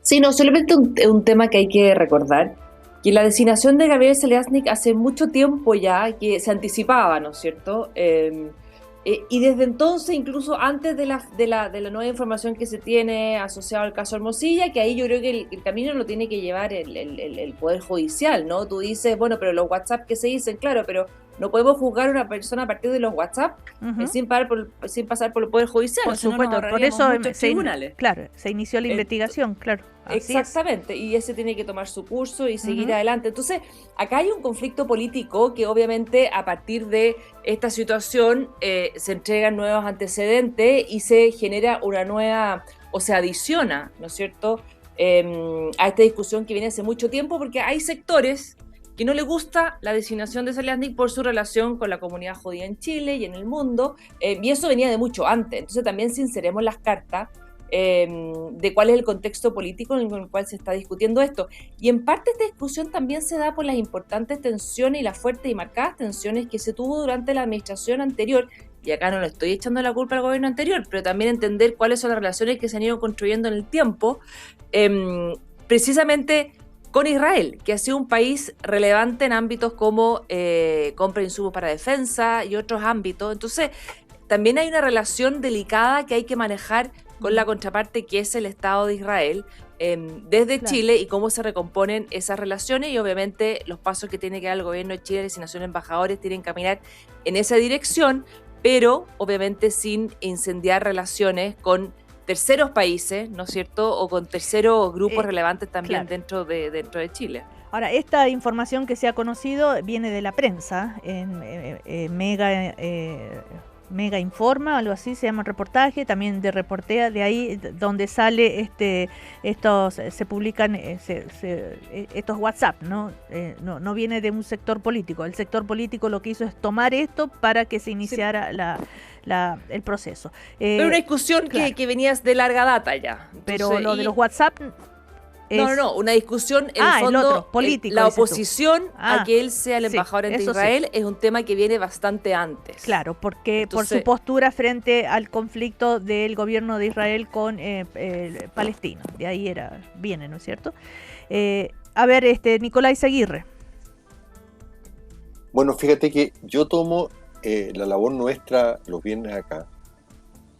Sí, no, solamente un tema que hay que recordar, que la designación de Gabriel Saliasnik hace mucho tiempo ya que se anticipaba, ¿no es cierto? Y desde entonces, incluso antes de la nueva información que se tiene asociada al caso Hermosilla, que ahí yo creo que el camino lo tiene que llevar el Poder Judicial, ¿no? Tú dices, bueno, pero los WhatsApp que se dicen, claro, pero no podemos juzgar a una persona a partir de los WhatsApp sin pasar por el Poder Judicial. Por Si no, nos supuesto, por ahorraríamos eso muchos tribunales. claro, se inició la investigación, claro. Así es. Exactamente, y ese tiene que tomar su curso y seguir adelante. Entonces, acá hay un conflicto político que obviamente a partir de esta situación se entregan nuevos antecedentes y se genera una nueva, o se adiciona, ¿no es cierto?, a esta discusión que viene hace mucho tiempo, porque hay sectores que no le gusta la designación de Saliasnik por su relación con la comunidad judía en Chile y en el mundo, y eso venía de mucho antes. Entonces también sinceremos las cartas de cuál es el contexto político en el cual se está discutiendo esto. Y en parte esta discusión también se da por las importantes tensiones y las fuertes y marcadas tensiones que se tuvo durante la administración anterior, y acá no le estoy echando la culpa al gobierno anterior, pero también entender cuáles son las relaciones que se han ido construyendo en el tiempo, precisamente con Israel, que ha sido un país relevante en ámbitos como compra de insumos para defensa y otros ámbitos. Entonces, también hay una relación delicada que hay que manejar con la contraparte que es el Estado de Israel desde Claro. Chile y cómo se recomponen esas relaciones y obviamente los pasos que tiene que dar el gobierno de Chile, la designación de embajadores tienen que caminar en esa dirección, pero obviamente sin incendiar relaciones con terceros países, ¿no es cierto? O con terceros grupos relevantes también claro. dentro de Chile. Ahora, esta información que se ha conocido viene de la prensa, en Mega Informa, algo así se llama el reportaje, también de Reportea, de ahí donde sale se publican estos WhatsApp, ¿no? No viene de un sector político. El sector político lo que hizo es tomar esto para que se iniciara el proceso. Pero una discusión claro. que venías de larga data ya. Pero Entonces, lo de los WhatsApp No, una discusión en el fondo, otro, político, la dices tú. oposición a que él sea el sí, embajador ante eso Israel sí. es un tema que viene bastante antes. Claro, porque por Entonces, su postura frente al conflicto del gobierno de Israel con Palestina. De ahí viene, ¿no es cierto? A ver, Nicolás Aguirre. Bueno, fíjate que yo tomo la labor nuestra los viernes acá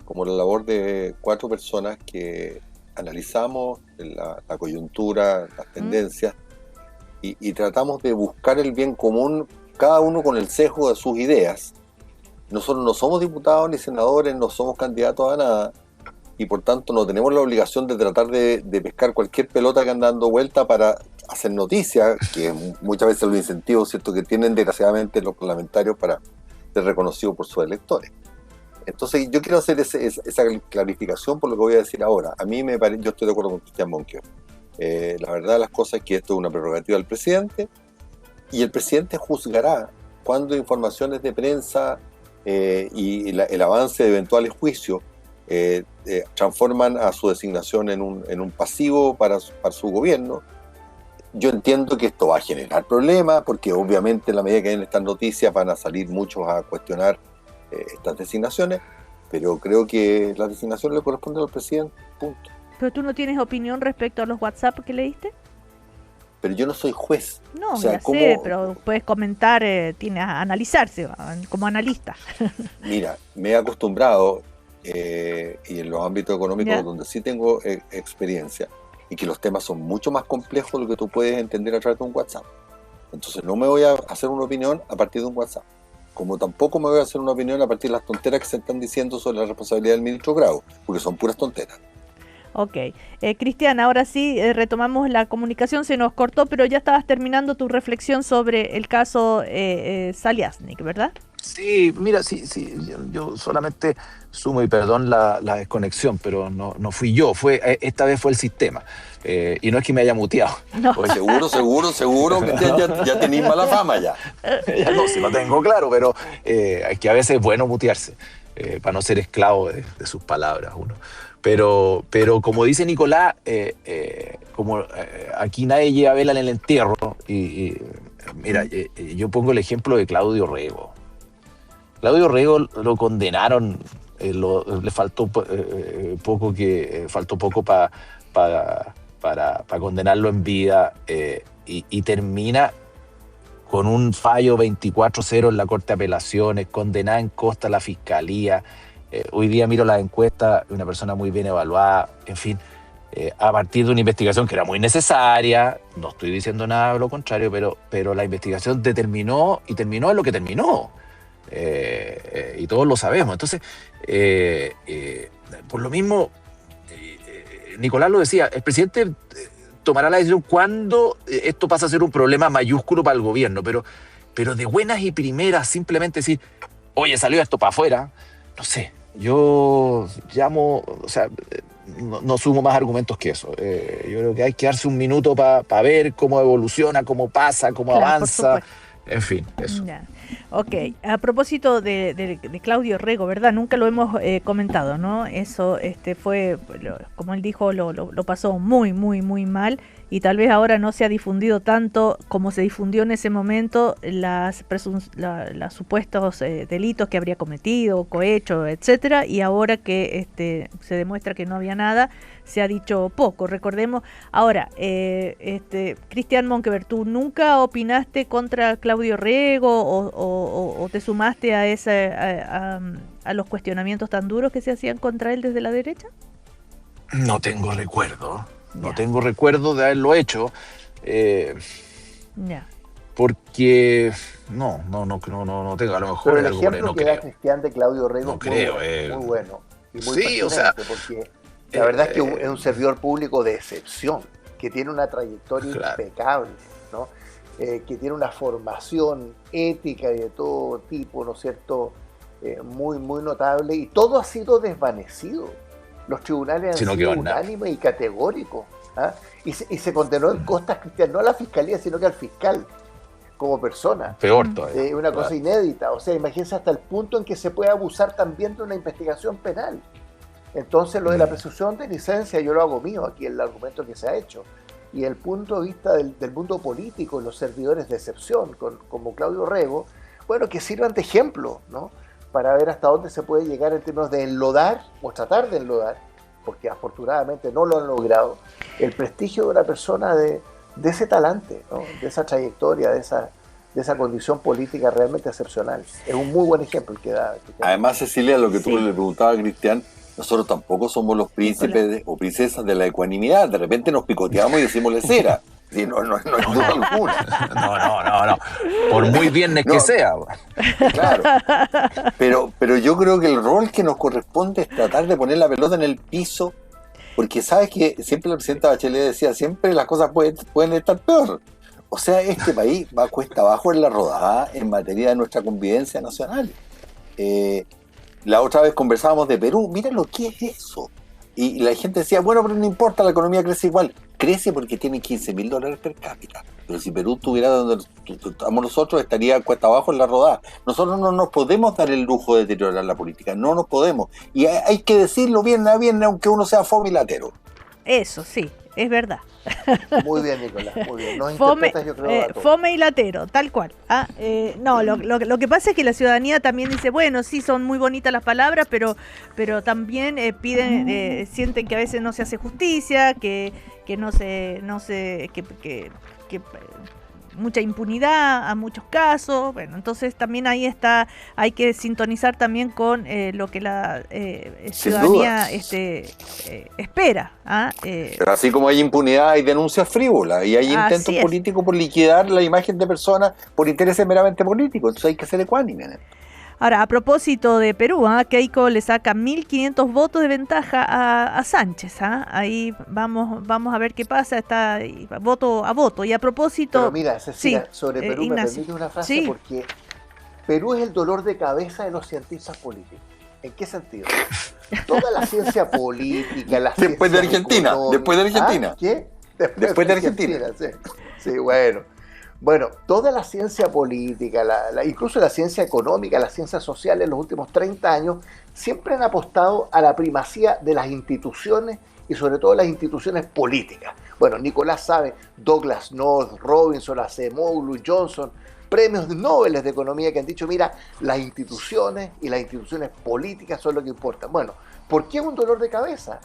como la labor de 4 personas que analizamos la coyuntura, las tendencias y tratamos de buscar el bien común, cada uno con el sesgo de sus ideas. Nosotros no somos diputados ni senadores, no somos candidatos a nada y por tanto no tenemos la obligación de tratar de pescar cualquier pelota que anda dando vuelta para hacer noticias, que muchas veces los incentivos, ¿cierto?, que tienen desgraciadamente los parlamentarios para ser reconocidos por sus electores. Entonces yo quiero hacer esa clarificación por lo que voy a decir ahora. A mí me parece, yo estoy de acuerdo con Cristian Monquio. La verdad de las cosas es que esto es una prerrogativa del presidente y el presidente juzgará cuando informaciones de prensa y el avance de eventuales juicios transforman a su designación en un pasivo para su gobierno. Yo entiendo que esto va a generar problemas porque obviamente en la medida que hay estas noticias van a salir muchos a cuestionar estas designaciones, pero creo que las designaciones le corresponden al presidente, punto. ¿Pero tú no tienes opinión respecto a los WhatsApp que leíste? Pero yo no soy juez. No, o sea, ya sé, pero puedes comentar, tienes a analizarse como analista. Mira, me he acostumbrado y en los ámbitos económicos donde sí tengo experiencia y que los temas son mucho más complejos de lo que tú puedes entender a través de un WhatsApp. Entonces no me voy a hacer una opinión a partir de un WhatsApp. Como tampoco me voy a hacer una opinión a partir de las tonteras que se están diciendo sobre la responsabilidad del ministro Grau, porque son puras tonteras. Ok. Cristian, ahora sí retomamos la comunicación, se nos cortó, pero ya estabas terminando tu reflexión sobre el caso Saliasnik, ¿verdad? Sí, mira, sí, yo solamente sumo y perdón la desconexión, pero no fui yo, esta vez fue el sistema. Y no es que me haya muteado. No. Pues seguro que ya tenéis mala fama ya. Ya no, sí lo tengo claro, pero es que a veces es bueno mutearse, para no ser esclavo de sus palabras uno. Pero como dice Nicolás, aquí nadie lleva vela en el entierro, y mira, yo pongo el ejemplo de Claudio Rego. Claudio Rego lo condenaron, le faltó poco para condenarlo en vida, y termina con un fallo 24-0 en la Corte de Apelaciones, condenada en costa a la Fiscalía. Hoy día miro las encuestas, una persona muy bien evaluada, en fin, a partir de una investigación que era muy necesaria, no estoy diciendo nada de lo contrario, pero la investigación terminó en lo que terminó. Y todos lo sabemos. Entonces, por lo mismo, Nicolás lo decía, el presidente tomará la decisión cuando esto pasa a ser un problema mayúsculo para el gobierno, pero de buenas y primeras simplemente decir, oye, salió esto para afuera, no sé, yo llamo, o sea, no sumo más argumentos que eso. Yo creo que hay que darse un minuto para ver cómo evoluciona, cómo pasa, cómo avanza. En fin, eso. Ya. Ok, a propósito de Claudio Rego, ¿verdad? Nunca lo hemos comentado, ¿no? Eso fue, como él dijo, lo pasó muy, muy, muy mal, y tal vez ahora no se ha difundido tanto como se difundió en ese momento los supuestos delitos que habría cometido, cohecho, etcétera, y ahora que se demuestra que no había nada, se ha dicho poco. Recordemos, ahora, Cristian Monkeberg, ¿tú nunca opinaste contra Claudio Rego o te sumaste a a los cuestionamientos tan duros que se hacían contra él desde la derecha? No tengo recuerdo. No Ya. tengo recuerdo de haberlo hecho. Ya. Porque no tengo. A lo mejor Pero el es algo por ahí, ejemplo no que da creo. Cristian de Claudio Rego No es creo, muy bueno y muy sí, o sea, pertinente, porque la verdad es que es un servidor público de excepción, que tiene una trayectoria Claro. impecable, ¿no? Que tiene una formación ética y de todo tipo, ¿no es cierto?, muy, muy notable, y todo ha sido desvanecido. Los tribunales han Si no sido quedó en nada. unánimes y categóricos, ¿ah? Y se condenó en costas, Cristian, no a la fiscalía, sino que al fiscal, como persona. Peor todavía. Una cosa Claro. inédita, o sea, imagínense hasta el punto en que se puede abusar también de una investigación penal. Entonces, lo de la presunción de inocencia yo lo hago mío aquí, el argumento que se ha hecho. Y el punto de vista del mundo político, los servidores de excepción, como Claudio Rego, bueno, que sirvan de ejemplo, ¿no?, para ver hasta dónde se puede llegar en términos de enlodar, o tratar de enlodar, porque afortunadamente no lo han logrado, el prestigio de una persona de ese talante, ¿no?, de esa trayectoria, de esa condición política realmente excepcional. Es un muy buen ejemplo el que da. Además, Cecilia, lo que tú Sí. le preguntabas a Cristian, nosotros tampoco somos los príncipes o princesas de la ecuanimidad. De repente nos picoteamos y decimos lecera. Sí, no hay duda alguna. No. Por muy viernes que No. sea. Claro. Pero yo creo que el rol que nos corresponde es tratar de poner la pelota en el piso, porque sabes que siempre la presidenta Bachelet decía, siempre las cosas pueden estar peor. O sea, este país va cuesta abajo en la rodada en materia de nuestra convivencia nacional. La otra vez conversábamos de Perú, mira lo que es eso. Y la gente decía, bueno, pero no importa, la economía crece igual. Crece porque tiene $15.000 per cápita. Pero si Perú estuviera donde estamos nosotros, estaría cuesta abajo en la rodada. Nosotros no nos podemos dar el lujo de deteriorar la política, no nos podemos. Y hay que decirlo bien a bien, aunque uno sea fome y latero. Eso sí, es verdad. Muy bien, Nicolás, muy bien. Nos Fome, interpretas, yo creo, a todos. fome y latero, tal cual. No, lo que pasa es que la ciudadanía también dice, bueno, sí, son muy bonitas las palabras, pero también piden, sienten que a veces no se hace justicia, que mucha impunidad a muchos casos. Bueno, entonces también ahí está, hay que sintonizar también con lo que la ciudadanía espera. Pero así como hay impunidad, hay denuncias frívolas y hay Así intentos es. políticos por liquidar la imagen de personas por intereses meramente políticos. Entonces hay que ser ecuánime. Ahora, a propósito de Perú, Keiko le saca 1.500 votos de ventaja a Sánchez. Ahí vamos a ver qué pasa, está ahí, voto a voto. Y a propósito... Pero mira, Cecilia, sí, sobre Perú, me Ignacio. permite una frase, Sí. porque Perú es el dolor de cabeza de los cientistas políticos. ¿En qué sentido? Toda la ciencia política, la Después de ciencia Argentina, económica- después de Argentina. ¿Ah? ¿Qué? Después de Argentina. Sí, bueno. Bueno, toda la ciencia política, incluso la ciencia económica, la ciencia social en los últimos 30 años, siempre han apostado a la primacía de las instituciones y sobre todo las instituciones políticas. Bueno, Nicolás sabe, Douglas North, Robinson, Acemoglu, Johnson, premios Nobel de economía que han dicho, mira, las instituciones y las instituciones políticas son lo que importan. Bueno, ¿por qué es un dolor de cabeza?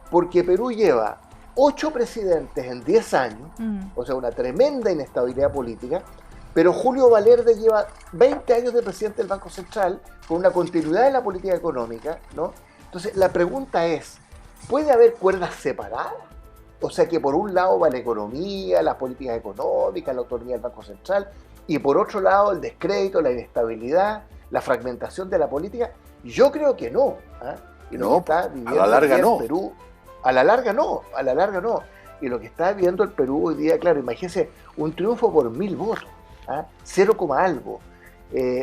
Porque Perú lleva 8 presidentes en 10 años, o sea, una tremenda inestabilidad política, pero Julio Valerde lleva 20 años de presidente del Banco Central con una continuidad en la política económica, ¿no? Entonces, la pregunta es, ¿puede haber cuerdas separadas? O sea, que por un lado va la economía, las políticas económicas, la autonomía del Banco Central, y por otro lado el descrédito, la inestabilidad, la fragmentación de la política. Yo creo que no. Y lo No, que está viviendo a la larga hoy día no. el Perú, a la larga no. Y lo que está viviendo el Perú hoy día, claro, imagínense, un triunfo por 1.000 votos, 0, algo.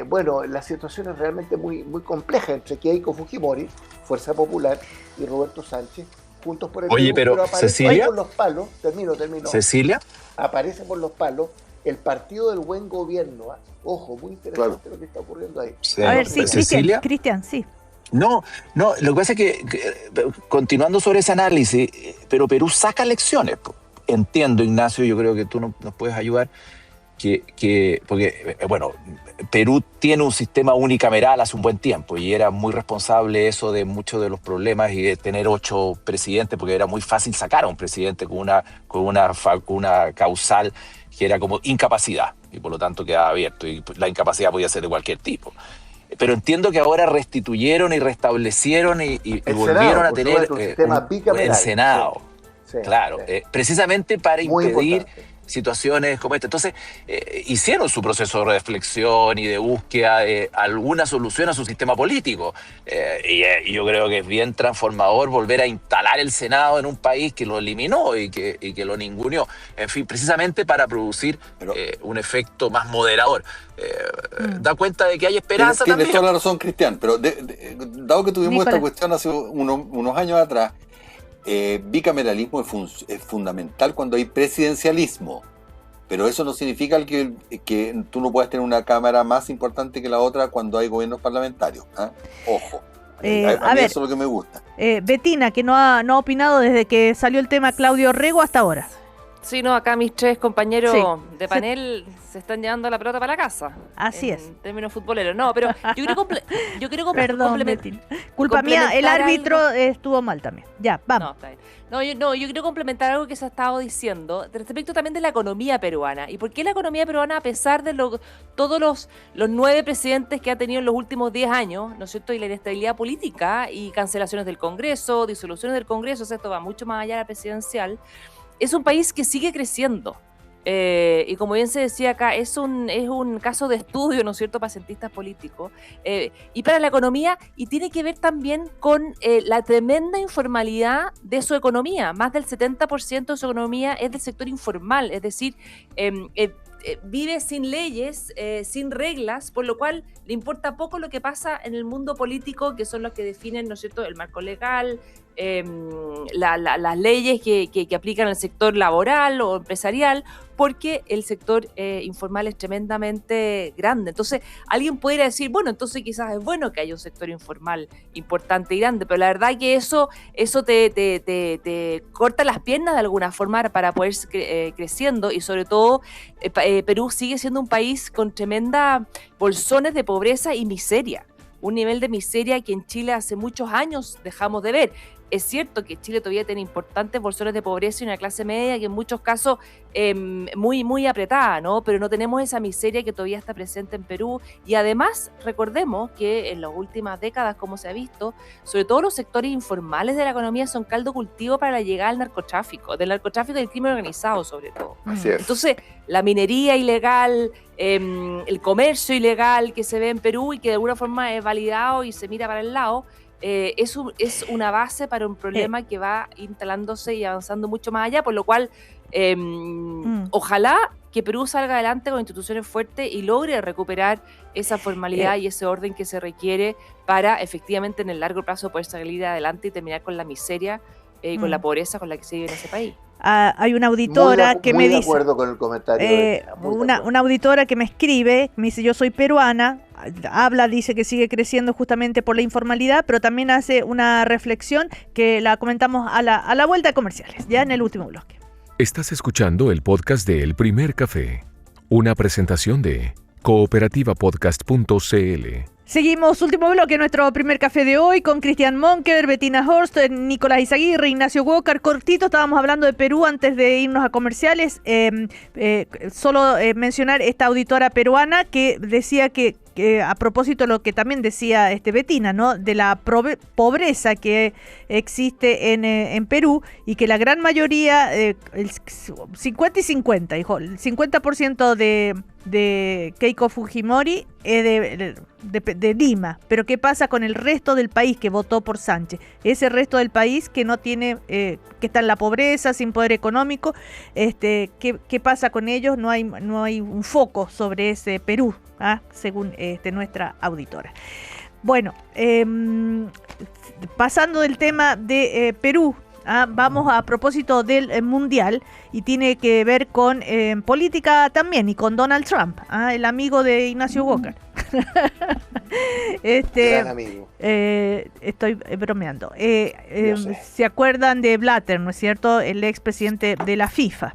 Bueno, la situación es realmente muy, muy compleja entre Keiko Fujimori, Fuerza Popular, y Roberto Sánchez, Juntos por el Oye, Perú, pero, aparece Cecilia. ahí por los palos, termino. Cecilia. Aparece por los palos el Partido del Buen Gobierno. Ojo, muy interesante lo que está ocurriendo ahí. Sí. A ver, sí, Cecilia. Cristian, sí. No, lo que pasa es que continuando sobre ese análisis, pero Perú saca lecciones. Entiendo, Ignacio, yo creo que tú nos puedes ayudar, porque, bueno, Perú tiene un sistema unicameral hace un buen tiempo y era muy responsable eso de muchos de los problemas y de tener 8 presidentes, porque era muy fácil sacar a un presidente con una causal que era como incapacidad. y por lo tanto quedaba abierto, y la incapacidad podía ser de cualquier tipo. Pero entiendo que ahora restituyeron y restablecieron y volvieron a tener el Senado. Sí, claro, sí. Precisamente para Muy impedir importante. situaciones como esta. Entonces, hicieron su proceso de reflexión y de búsqueda de alguna solución a su sistema político. Y yo creo que es bien transformador volver a instalar el Senado en un país que lo eliminó y que lo ninguneó. En fin, precisamente para producir un efecto más moderador. Da cuenta de que hay esperanza Tienes también. toda la razón, Cristian, pero dado que tuvimos Nicolás. esta cuestión hace unos años atrás, bicameralismo es fundamental cuando hay presidencialismo, pero eso no significa que tú no puedas tener una cámara más importante que la otra cuando hay gobiernos parlamentarios. Ojo, a mí ver, eso es lo que me gusta. Betina, que no ha opinado desde que salió el tema Claudio Rego hasta ahora. Sí, no, acá mis tres compañeros Sí. de panel se están llevando la pelota para la casa. Así es. En términos futboleros. No, pero yo quiero Perdón, Betina. Culpa mía, el complementar árbitro estuvo mal también. Ya, vamos. No, está bien. Yo quiero complementar algo que se ha estado diciendo respecto también de la economía peruana. ¿Y por qué la economía peruana, a pesar de todos los 9 presidentes que ha tenido en los últimos 10 años, ¿no es cierto? Y la inestabilidad política y cancelaciones del Congreso, disoluciones del Congreso, o sea, esto va mucho más allá de la presidencial, es un país que sigue creciendo. Y como bien se decía acá, es un caso de estudio, ¿no es cierto?, para cientistas políticos y para la economía, y tiene que ver también con la tremenda informalidad de su economía. Más del 70% de su economía es del sector informal, es decir, vive sin leyes, sin reglas, por lo cual le importa poco lo que pasa en el mundo político, que son los que definen, ¿no es cierto?, el marco legal, las leyes que aplican al sector laboral o empresarial, porque el sector informal es tremendamente grande. Entonces, alguien pudiera decir, bueno, entonces quizás es bueno que haya un sector informal importante y grande, pero la verdad que eso te corta las piernas de alguna forma para poder creciendo, y sobre todo Perú sigue siendo un país con tremenda bolsones de pobreza y miseria. Un nivel de miseria que en Chile hace muchos años dejamos de ver. Es cierto que Chile todavía tiene importantes bolsones de pobreza y una clase media que en muchos casos muy, muy apretada, ¿no? Pero no tenemos esa miseria que todavía está presente en Perú. Y además, recordemos que en las últimas décadas, como se ha visto, sobre todo los sectores informales de la economía son caldo cultivo para la llegada del narcotráfico y del crimen organizado, sobre todo. Así es. Entonces, la minería ilegal, el comercio ilegal que se ve en Perú y que de alguna forma es validado y se mira para el lado, es una base para un problema que va instalándose y avanzando mucho más allá, por lo cual ojalá que Perú salga adelante con instituciones fuertes y logre recuperar esa formalidad y ese orden que se requiere para efectivamente en el largo plazo poder salir adelante y terminar con la miseria y con la pobreza con la que se vive en ese país. Hay una auditora que me dice, de acuerdo con el comentario. una auditora que me escribe, me dice, yo soy peruana, dice que sigue creciendo justamente por la informalidad, pero también hace una reflexión que la comentamos a la vuelta de comerciales, ya en el último bloque. Estás escuchando el podcast de El Primer Café, una presentación de cooperativapodcast.cl. Seguimos, último bloque, nuestro primer café de hoy con Cristian Monker, Bettina Horst, Nicolás Izaguirre, Ignacio Walker. Cortito, estábamos hablando de Perú antes de irnos a comerciales. Solo mencionar esta auditora peruana que decía que a propósito de lo que también decía Bettina, ¿no?, de la pobreza que existe en Perú, y que la gran mayoría, el 50 y 50, dijo, el 50% de Keiko Fujimori es de Lima, pero ¿qué pasa con el resto del país que votó por Sánchez? Ese resto del país que no tiene, que está en la pobreza, sin poder económico, ¿qué pasa con ellos? No hay un foco sobre ese Perú, según nuestra auditora. Bueno, pasando del tema de Perú, vamos a propósito del Mundial, y tiene que ver con política también, y con Donald Trump, el amigo de Ignacio Walker. Gran amigo. Estoy bromeando. ¿Se acuerdan de Blatter, no es cierto? El expresidente de la FIFA.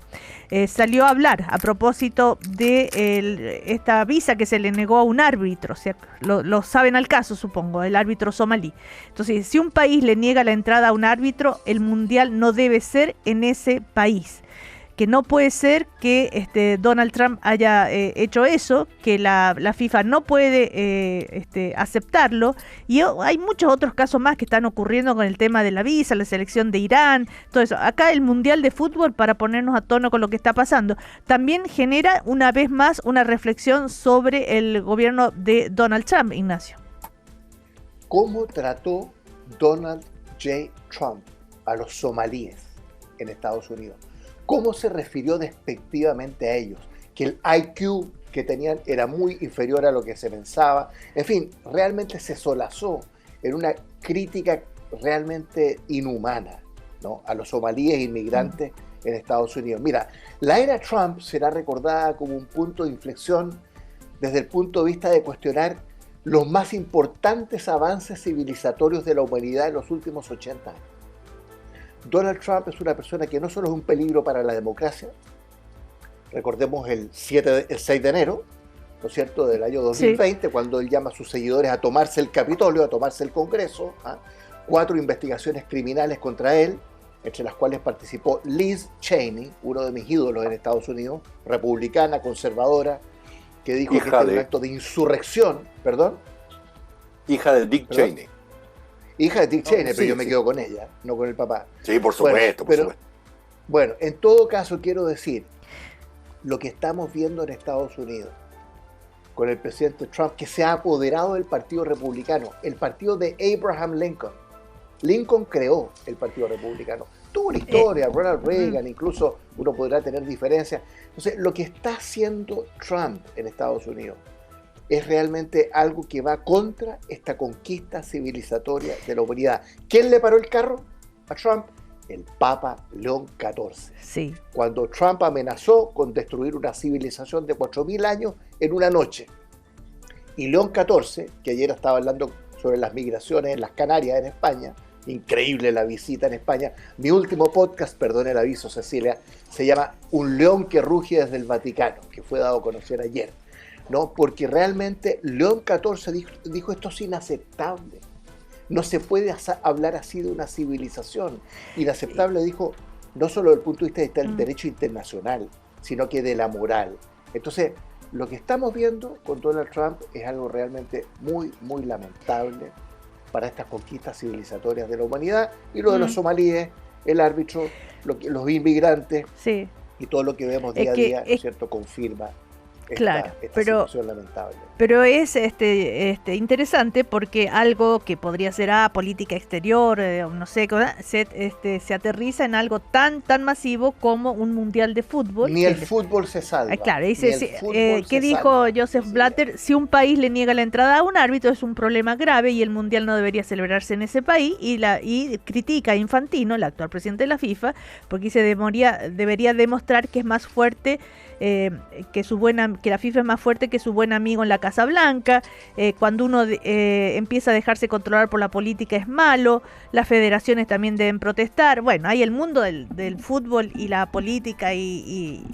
Salió a hablar a propósito de esta visa que se le negó a un árbitro. O sea, lo saben al caso, supongo, el árbitro somalí. Entonces, si un país le niega la entrada a un árbitro, el mundial no debe ser en ese país. que no puede ser que Donald Trump haya hecho eso, que la FIFA no puede aceptarlo, y hay muchos otros casos más que están ocurriendo con el tema de la visa, la selección de Irán, todo eso. Acá el Mundial de Fútbol, para ponernos a tono con lo que está pasando, también genera una vez más una reflexión sobre el gobierno de Donald Trump, Ignacio. ¿Cómo trató Donald J. Trump a los somalíes en Estados Unidos? ¿Cómo se refirió despectivamente a ellos? Que el IQ que tenían era muy inferior a lo que se pensaba. En fin, realmente se solazó en una crítica realmente inhumana, ¿no?, a los somalíes inmigrantes en Estados Unidos. Mira, la era Trump será recordada como un punto de inflexión desde el punto de vista de cuestionar los más importantes avances civilizatorios de la humanidad en los últimos 80 años. Donald Trump es una persona que no solo es un peligro para la democracia, recordemos el 6 de enero, ¿no es cierto?, del año 2020, sí, cuando él llama a sus seguidores a tomarse el Capitolio, a tomarse el Congreso, 4 investigaciones criminales contra él, entre las cuales participó Liz Cheney, uno de mis ídolos en Estados Unidos, republicana, conservadora, que dijo que este era un acto de insurrección, ¿perdón? Hija de Dick Cheney. Hija de Dick Cheney, pero yo me quedo con ella, no con el papá. Sí, por supuesto, por supuesto. Bueno, en todo caso quiero decir, lo que estamos viendo en Estados Unidos con el presidente Trump, que se ha apoderado del Partido Republicano, el partido de Abraham Lincoln. Lincoln creó el Partido Republicano. Tuvo una historia, Ronald Reagan, incluso uno podrá tener diferencias. Entonces, lo que está haciendo Trump en Estados Unidos es realmente algo que va contra esta conquista civilizatoria de la humanidad. ¿Quién le paró el carro a Trump? El Papa León XIV. Sí. Cuando Trump amenazó con destruir una civilización de 4.000 años en una noche. Y León XIV, que ayer estaba hablando sobre las migraciones en las Canarias, en España, increíble la visita en España. Mi último podcast, perdón el aviso, Cecilia, se llama Un león que ruge desde el Vaticano, que fue dado a conocer ayer, ¿no? Porque realmente León XIV dijo esto es inaceptable. No se puede hablar así de una civilización. Inaceptable, dijo, no solo desde el punto de vista del derecho internacional, sino que de la moral. Entonces, lo que estamos viendo con Donald Trump es algo realmente muy, muy lamentable para estas conquistas civilizatorias de la humanidad, y lo de los somalíes, el árbitro, los inmigrantes, sí, y todo lo que vemos día a día, ¿no es cierto?, confirma esta situación lamentable. Pero es interesante porque algo que podría ser política exterior, no sé, se aterriza en algo tan masivo como un mundial de fútbol. Ni el fútbol se salva. Claro, dice, ¿qué dijo Joseph Blatter? Si un país le niega la entrada a un árbitro es un problema grave y el mundial no debería celebrarse en ese país, y critica a Infantino, el actual presidente de la FIFA, porque se debería demostrar que es más fuerte, que la FIFA es más fuerte que su buen amigo en la Casa Blanca. Cuando uno empieza a dejarse controlar por la política es malo, las federaciones también deben protestar. Bueno, hay el mundo del fútbol y la política y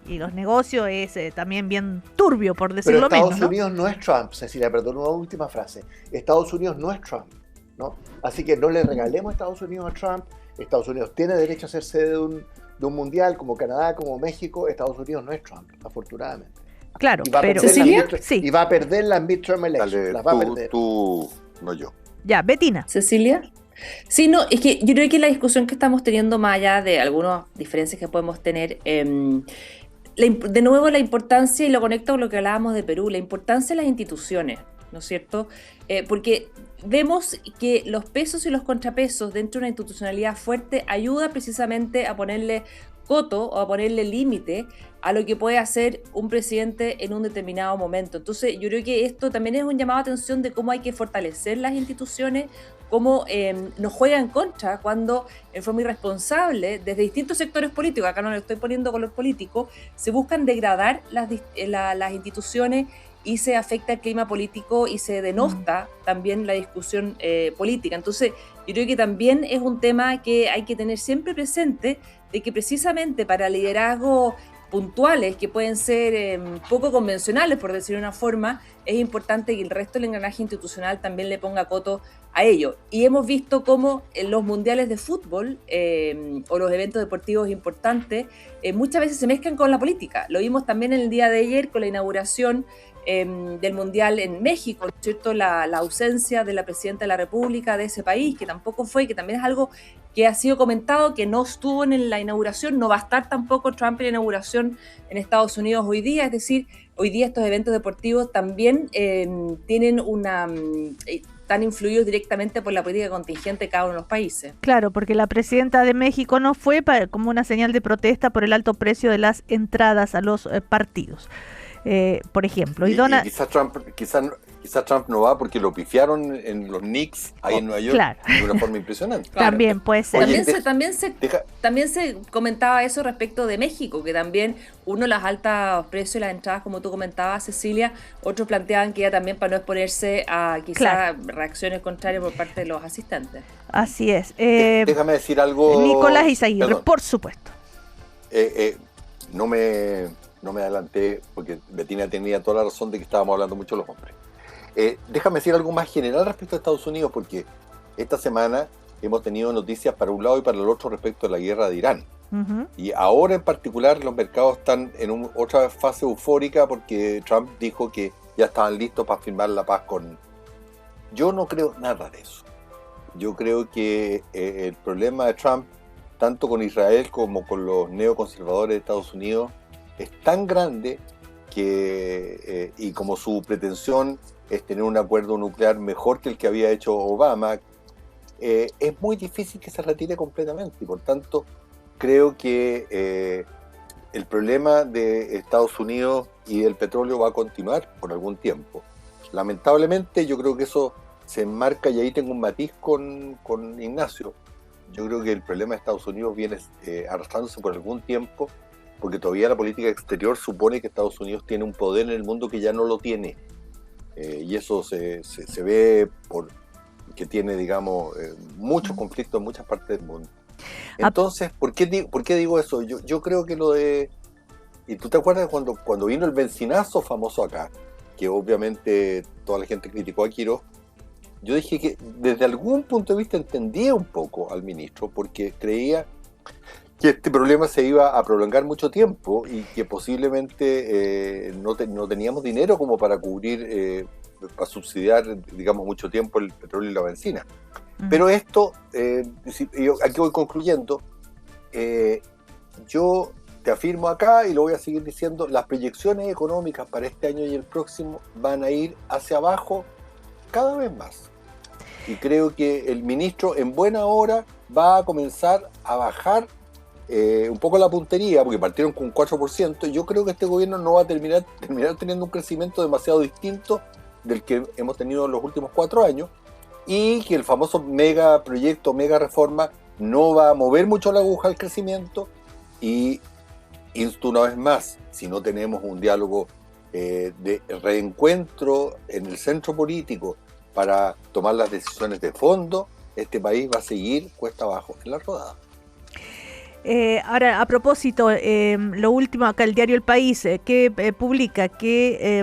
los negocios es también bien turbio, por decirlo menos. Pero Estados Unidos no es Trump, Cecilia, perdón, una última frase. Estados Unidos no es Trump, ¿no? Así que no le regalemos a Estados Unidos a Trump. Estados Unidos tiene derecho a ser sede de un mundial, como Canadá, como México. Estados Unidos no es Trump, afortunadamente. Claro, pero ¿Cecilia? Sí. Y va a perder las midterm elections. Dale, las va a perder. Tú, no yo. Ya, Betina. ¿Cecilia? Sí, no, es que yo creo que la discusión que estamos teniendo, más allá de algunas diferencias que podemos tener, de nuevo la importancia, y lo conecto con lo que hablábamos de Perú, la importancia de las instituciones, ¿no es cierto? Porque vemos que los pesos y los contrapesos dentro de una institucionalidad fuerte ayuda precisamente a ponerle coto o a ponerle límite a lo que puede hacer un presidente en un determinado momento. Entonces yo creo que esto también es un llamado a atención de cómo hay que fortalecer las instituciones, cómo nos juega en contra cuando en forma irresponsable, desde distintos sectores políticos, acá no le estoy poniendo color político, se buscan degradar las instituciones y se afecta el clima político y se denosta también la discusión política. Entonces yo creo que también es un tema que hay que tener siempre presente, de que precisamente para liderazgo puntuales que pueden ser poco convencionales, por decir de una forma, es importante que el resto del engranaje institucional también le ponga coto a ello. Y hemos visto cómo en los mundiales de fútbol o los eventos deportivos importantes muchas veces se mezclan con la política. Lo vimos también el día de ayer con la inauguración del Mundial en México, ¿no es cierto? La ausencia de la Presidenta de la República de ese país, que tampoco fue, que también es algo que ha sido comentado, que no estuvo en la inauguración, no va a estar tampoco Trump en la inauguración en Estados Unidos hoy día, es decir, hoy día estos eventos deportivos también tienen están influidos directamente por la política contingente de cada uno de los países. Claro, porque la presidenta de México no fue como una señal de protesta por el alto precio de las entradas a los partidos. Por ejemplo. Y quizás Trump no va porque lo pifiaron en los Knicks ahí en Nueva York, claro, de una forma impresionante. Claro. También puede ser. Oye, también se comentaba eso respecto de México, que también los altos precios de las entradas, como tú comentabas, Cecilia, otros planteaban que ya también para no exponerse a quizás reacciones contrarias por parte de los asistentes. Así es. Déjame decir algo. Nicolás Izaguirre, por supuesto. No me adelanté porque Betina tenía toda la razón de que estábamos hablando mucho de los hombres. Déjame decir algo más general respecto a Estados Unidos, porque esta semana hemos tenido noticias para un lado y para el otro respecto a la guerra de Irán. Uh-huh. Y ahora en particular los mercados están en otra fase eufórica porque Trump dijo que ya estaban listos para firmar la paz con... Yo no creo nada de eso. Yo creo que el problema de Trump, tanto con Israel como con los neoconservadores de Estados Unidos, es tan grande que, y como su pretensión es tener un acuerdo nuclear mejor que el que había hecho Obama, es muy difícil que se retire completamente, y por tanto creo que el problema de Estados Unidos y del petróleo va a continuar por algún tiempo. Lamentablemente yo creo que eso se enmarca, y ahí tengo un matiz con Ignacio. Yo creo que el problema de Estados Unidos viene arrastrándose por algún tiempo, porque todavía la política exterior supone que Estados Unidos tiene un poder en el mundo que ya no lo tiene. Y eso se ve por que tiene, digamos, muchos conflictos en muchas partes del mundo. Entonces, ¿por qué digo eso? Yo creo que lo de... ¿Y tú te acuerdas cuando vino el bencinazo famoso acá? Que obviamente toda la gente criticó a Quiroz. Yo dije que desde algún punto de vista entendía un poco al ministro, porque creía que este problema se iba a prolongar mucho tiempo y que posiblemente no teníamos dinero como para cubrir, para subsidiar, digamos, mucho tiempo el petróleo y la benzina. Uh-huh. Pero esto, aquí voy concluyendo, yo te afirmo acá y lo voy a seguir diciendo, las proyecciones económicas para este año y el próximo van a ir hacia abajo cada vez más. Y creo que el ministro en buena hora va a comenzar a bajar un poco la puntería, porque partieron con un 4%, y yo creo que este gobierno no va a terminar teniendo un crecimiento demasiado distinto del que hemos tenido en los últimos 4 años, y que el famoso mega proyecto, mega reforma, no va a mover mucho la aguja al crecimiento. Y insto una vez más, si no tenemos un diálogo de reencuentro en el centro político para tomar las decisiones de fondo, este país va a seguir cuesta abajo en la rodada. Ahora, a propósito, lo último acá, el diario El País, que publica que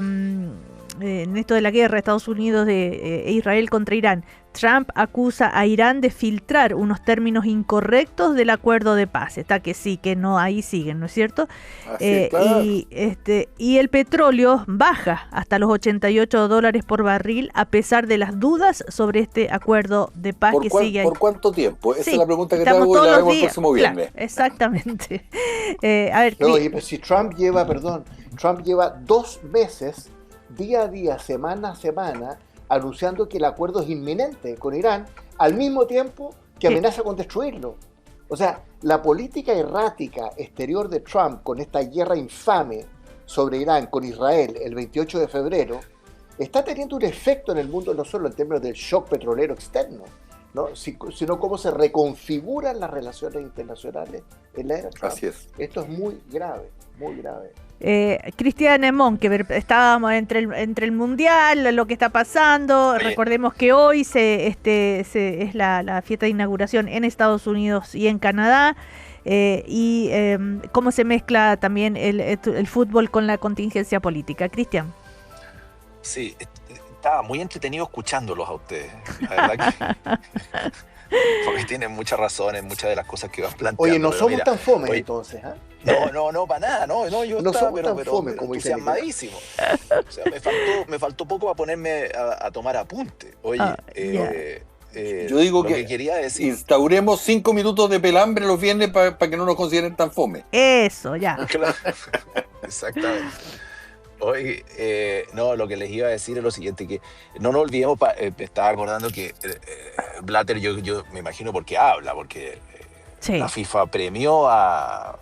en esto de la guerra de Estados Unidos e Israel contra Irán, Trump acusa a Irán de filtrar unos términos incorrectos del acuerdo de paz. Está que sí, que no, ahí siguen, ¿no es cierto? Claro. Y el petróleo baja hasta los $88 por barril a pesar de las dudas sobre este acuerdo de paz que sigue ahí. ¿Por cuánto tiempo? Esa sí, es la pregunta que te hago y la vemos el próximo viernes. Claro, exactamente. A ver, no, y si Trump lleva 2 meses, día a día, semana a semana, anunciando que el acuerdo es inminente con Irán, al mismo tiempo que amenaza con destruirlo. O sea, la política errática exterior de Trump con esta guerra infame sobre Irán con Israel el 28 de febrero está teniendo un efecto en el mundo, no solo en términos del shock petrolero externo, ¿no? sino cómo se reconfiguran las relaciones internacionales en la era Trump. Así es. Esto es muy grave, muy grave. Cristian Monkever, estábamos entre el mundial, lo que está pasando. Oye. Recordemos que hoy es la fiesta de inauguración en Estados Unidos y en Canadá. y cómo se mezcla también el fútbol con la contingencia política. Cristian. Sí, estaba muy entretenido escuchándolos a ustedes. La verdad que porque tienen muchas razones, muchas de las cosas que van planteando. Oye, no pero somos mira, tan fome oye, entonces, ¿ah? No, para nada, no, yo No estaba somos tan fome pero como dice Nicolás. entusiasmadísimo. O sea, me faltó poco para ponerme a tomar apunte. Oye, Yo digo lo que quería decir. instauremos 5 minutos de pelambre los viernes para que no nos consideren tan fome. Eso, ya. Claro, exactamente. Oye, no, lo que les iba a decir es lo siguiente, que no nos olvidemos, me estaba acordando que Blatter, yo me imagino por qué habla, porque Sí. la FIFA premió a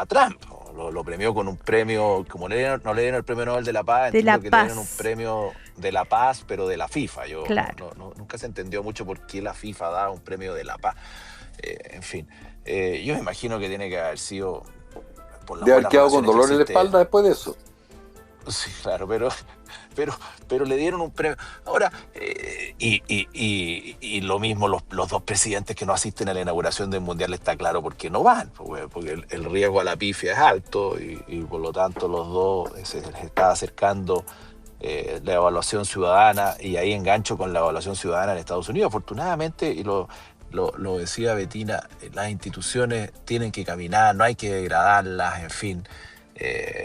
Trump, lo premió con un premio, como no le dieron el premio Nobel de la Paz, De la entiendo que le Paz. dieron un premio de la paz, pero de la FIFA. Claro. Nunca se entendió mucho por qué la FIFA da un premio de la paz. En fin, yo me imagino que tiene que haber sido por las De haber buenas quedado con relaciones que dolor en la existe. espalda después de eso. Sí, claro, pero le dieron un premio. Ahora, y lo mismo los dos presidentes que no asisten a la inauguración del Mundial, está claro por qué no van, porque el riesgo a la pifia es alto y por lo tanto los dos se les está acercando la evaluación ciudadana, y ahí engancho con la evaluación ciudadana en Estados Unidos. Afortunadamente, y lo decía Betina, las instituciones tienen que caminar, no hay que degradarlas, en fin.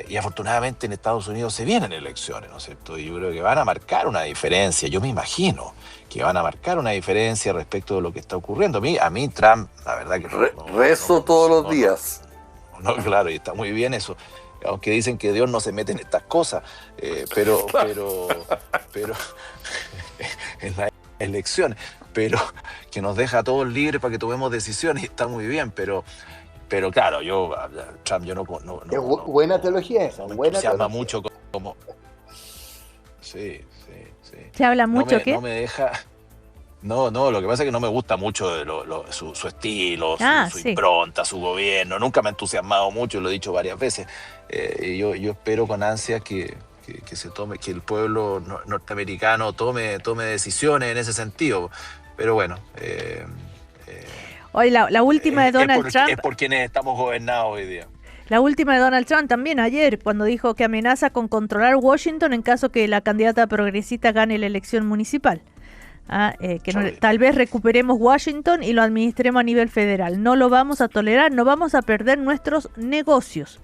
Y afortunadamente en Estados Unidos se vienen elecciones, ¿no es cierto? Y yo creo que van a marcar una diferencia. Yo me imagino que van a marcar una diferencia respecto de lo que está ocurriendo. A mí Trump, la verdad que... Rezo todos los días. No, claro, y está muy bien eso. Aunque dicen que Dios no se mete en estas cosas, pero en las elecciones, pero que nos deja a todos libres para que tomemos decisiones, y está muy bien, pero claro, Trump, yo no buena teología esa, no me buena entusiasma teología. mucho como... Sí. Se habla mucho, ¿qué? No me deja... No, lo que pasa es que no me gusta mucho su estilo, su sí. impronta, su gobierno. Nunca me ha entusiasmado mucho, lo he dicho varias veces. Y yo espero con ansias que el pueblo norteamericano tome decisiones en ese sentido. Pero bueno... Hoy la última de Donald Trump. Es por quienes estamos gobernados hoy día. La última de Donald Trump también ayer, cuando dijo que amenaza con controlar Washington en caso que la candidata progresista gane la elección municipal. Tal vez recuperemos Washington y lo administremos a nivel federal. No lo vamos a tolerar, no vamos a perder nuestros negocios,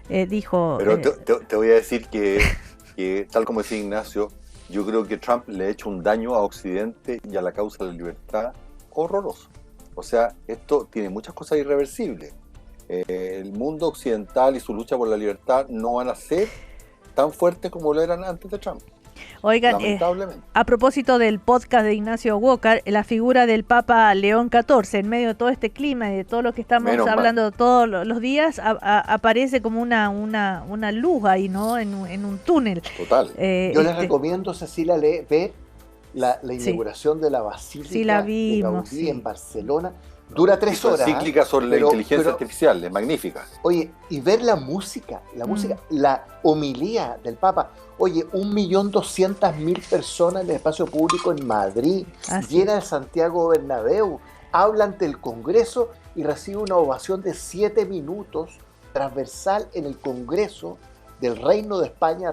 dijo. Pero te voy a decir que, tal como decía Ignacio, yo creo que Trump le ha hecho un daño a Occidente y a la causa de la libertad horroroso. O sea, esto tiene muchas cosas irreversibles. El mundo occidental y su lucha por la libertad no van a ser tan fuertes como lo eran antes de Trump. Oigan, a propósito del podcast de Ignacio Walker, la figura del Papa León XIV, en medio de todo este clima y de todo lo que estamos hablando todos los días, aparece como una luz ahí, ¿no? En un túnel. Total. Yo les recomiendo, Cecilia, ver la inauguración de la Basílica de Gaudí en Barcelona. Dura 3 horas. La encíclica sobre la inteligencia artificial, es magnífica. Oye, y ver la música, la homilía del Papa. Oye, 1.200.000 personas en el espacio público en Madrid, llena el Santiago Bernabéu, habla ante el Congreso y recibe una ovación de 7 minutos transversal en el Congreso del Reino de España,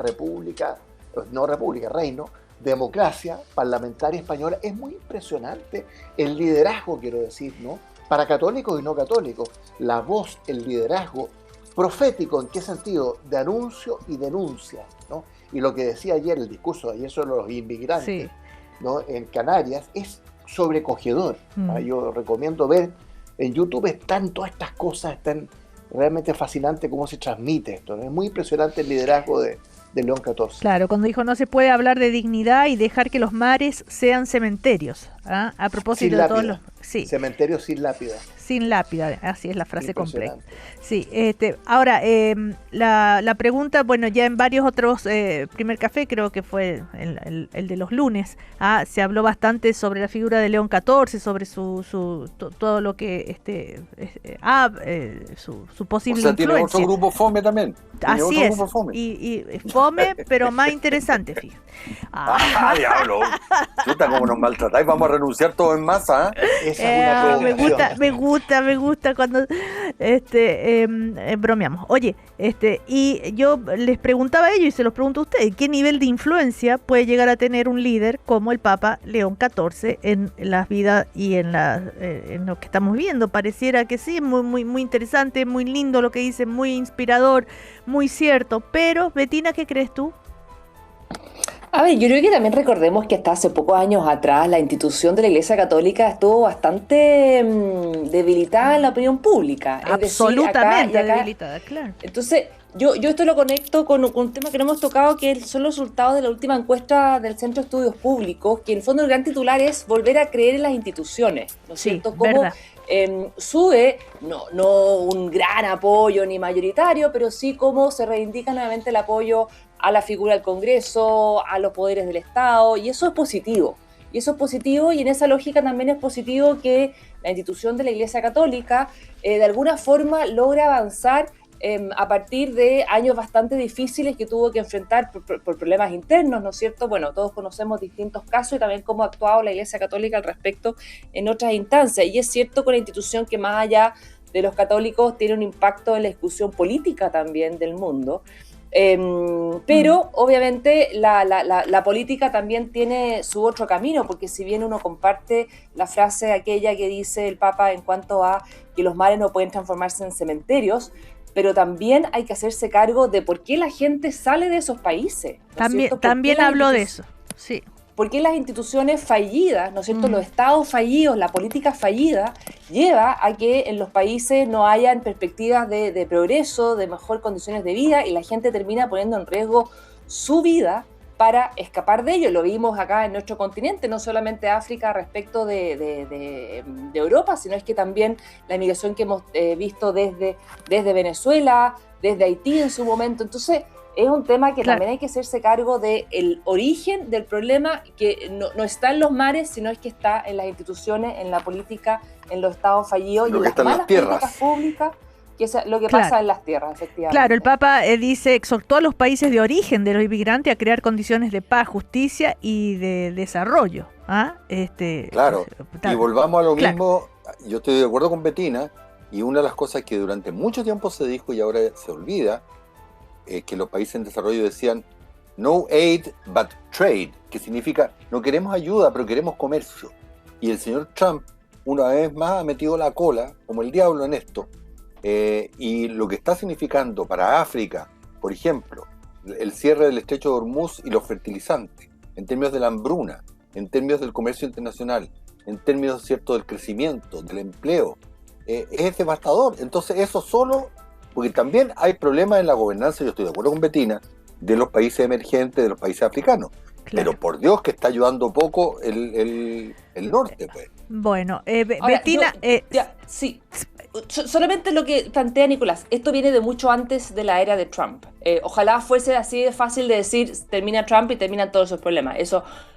Reino, democracia parlamentaria española. Es muy impresionante el liderazgo, quiero decir, ¿no? Para católicos y no católicos, la voz, el liderazgo profético, ¿en qué sentido? De anuncio y denuncia, ¿no? Y lo que decía ayer, el discurso de ayer sobre los inmigrantes, ¿no? En Canarias, es sobrecogedor. Yo recomiendo ver, en YouTube están todas estas cosas, están realmente fascinante cómo se transmite esto, ¿no? Es muy impresionante el liderazgo de León XIV. Claro, cuando dijo no se puede hablar de dignidad y dejar que los mares sean cementerios. A propósito de todos los... Sí. Cementerios sin lápida. Sin lápida, así es la frase completa. Sí, ahora, la pregunta, bueno, ya en varios otros, Primer Café, creo que fue el de los lunes, se habló bastante sobre la figura de León XIV, sobre todo lo que, su posible influencia. Tiene otro grupo fome también. Así es, y fome, pero más interesante, fíjate. Diablo! Chuta, como nos maltratáis, vamos a renunciar todos en masa, Esa es una me me gusta cuando bromeamos. Oye, y yo les preguntaba a ellos y se los pregunto a ustedes, ¿qué nivel de influencia puede llegar a tener un líder como el Papa León XIV en las vidas y en lo que estamos viendo? Pareciera que sí, muy, muy interesante, muy lindo lo que dice, muy inspirador, muy cierto. Pero, Betina, ¿qué crees tú? A ver, yo creo que también recordemos que hasta hace pocos años atrás la institución de la Iglesia Católica estuvo bastante debilitada en la opinión pública. Absolutamente debilitada, claro. Entonces, yo esto lo conecto con un tema que no hemos tocado, que son los resultados de la última encuesta del Centro de Estudios Públicos, que en el fondo el gran titular es volver a creer en las instituciones, ¿no es cierto? Como sube, no un gran apoyo ni mayoritario, pero sí como se reivindica nuevamente el apoyo a la figura del Congreso, a los poderes del Estado, y eso es positivo. Y en esa lógica también es positivo que la institución de la Iglesia Católica de alguna forma logra avanzar a partir de años bastante difíciles que tuvo que enfrentar por problemas internos, ¿no es cierto? Bueno, todos conocemos distintos casos y también cómo ha actuado la Iglesia Católica al respecto en otras instancias. Y es cierto que una institución que más allá de los católicos tiene un impacto en la discusión política también del mundo. Pero obviamente la política también tiene su otro camino, porque si bien uno comparte la frase aquella que dice el Papa en cuanto a que los mares no pueden transformarse en cementerios, pero también hay que hacerse cargo de por qué la gente sale de esos países, ¿no es cierto? También habló de eso, sí. ¿Por qué las instituciones fallidas, ¿no es cierto? Los estados fallidos, la política fallida, lleva a que en los países no hayan perspectivas de progreso, de mejor condiciones de vida, y la gente termina poniendo en riesgo su vida para escapar de ello. Lo vimos acá en nuestro continente, no solamente África respecto de Europa, sino es que también la migración que hemos visto desde Venezuela, desde Haití en su momento. Entonces, es un tema que también hay que hacerse cargo del origen del problema, que no está en los mares, sino es que está en las instituciones, en la política, en los estados fallidos y en las malas políticas públicas, que es lo que pasa en las tierras, efectivamente. Claro, el Papa dice, exhortó a los países de origen de los inmigrantes a crear condiciones de paz, justicia y de desarrollo. Claro, y volvamos a lo mismo, yo estoy de acuerdo con Betina, y una de las cosas que durante mucho tiempo se dijo y ahora se olvida, que los países en desarrollo decían no aid but trade, que significa no queremos ayuda pero queremos comercio. Y el señor Trump una vez más ha metido la cola como el diablo en esto, y lo que está significando para África, por ejemplo, el cierre del estrecho de Hormuz y los fertilizantes, en términos de la hambruna, en términos del comercio internacional, en términos, ¿cierto?, del crecimiento, del empleo, es devastador. Entonces eso solo, porque también hay problemas en la gobernanza, yo estoy de acuerdo con Betina, de los países emergentes, de los países africanos. Claro. Pero por Dios que está ayudando poco el norte, pues. Bueno, Ahora, Betina... sí, solamente lo que plantea Nicolás, esto viene de mucho antes de la era de Trump. Ojalá fuese así de fácil de decir, termina Trump y terminan todos esos problemas.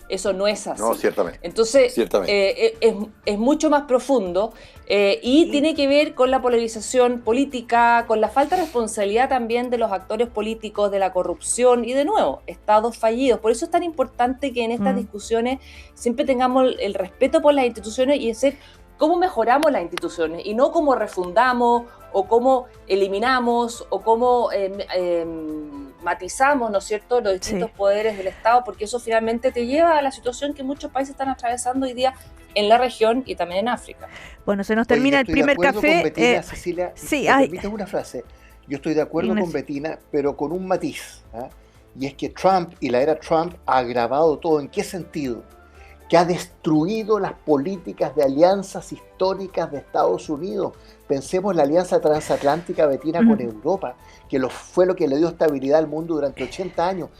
Eso no es así. No, ciertamente. Entonces, ciertamente. Es mucho más profundo y tiene que ver con la polarización política, con la falta de responsabilidad también de los actores políticos, de la corrupción y, de nuevo, estados fallidos. Por eso es tan importante que en estas discusiones siempre tengamos el respeto por las instituciones y decir cómo mejoramos las instituciones y no cómo refundamos o cómo eliminamos o cómo matizamos, ¿no es cierto?, los distintos poderes del Estado, porque eso finalmente te lleva a la situación que muchos países están atravesando hoy día en la región y también en África. Bueno, se nos termina el primer café. Con Betina, Cecilia, sí, me permites una frase. Yo estoy de acuerdo con Betina, pero con un matiz, y es que Trump y la era Trump ha agravado todo. ¿En qué sentido? Que ha destruido las políticas de alianzas históricas de Estados Unidos. Pensemos en la alianza transatlántica, Betina, con Europa, que fue lo que le dio estabilidad al mundo durante 80 años.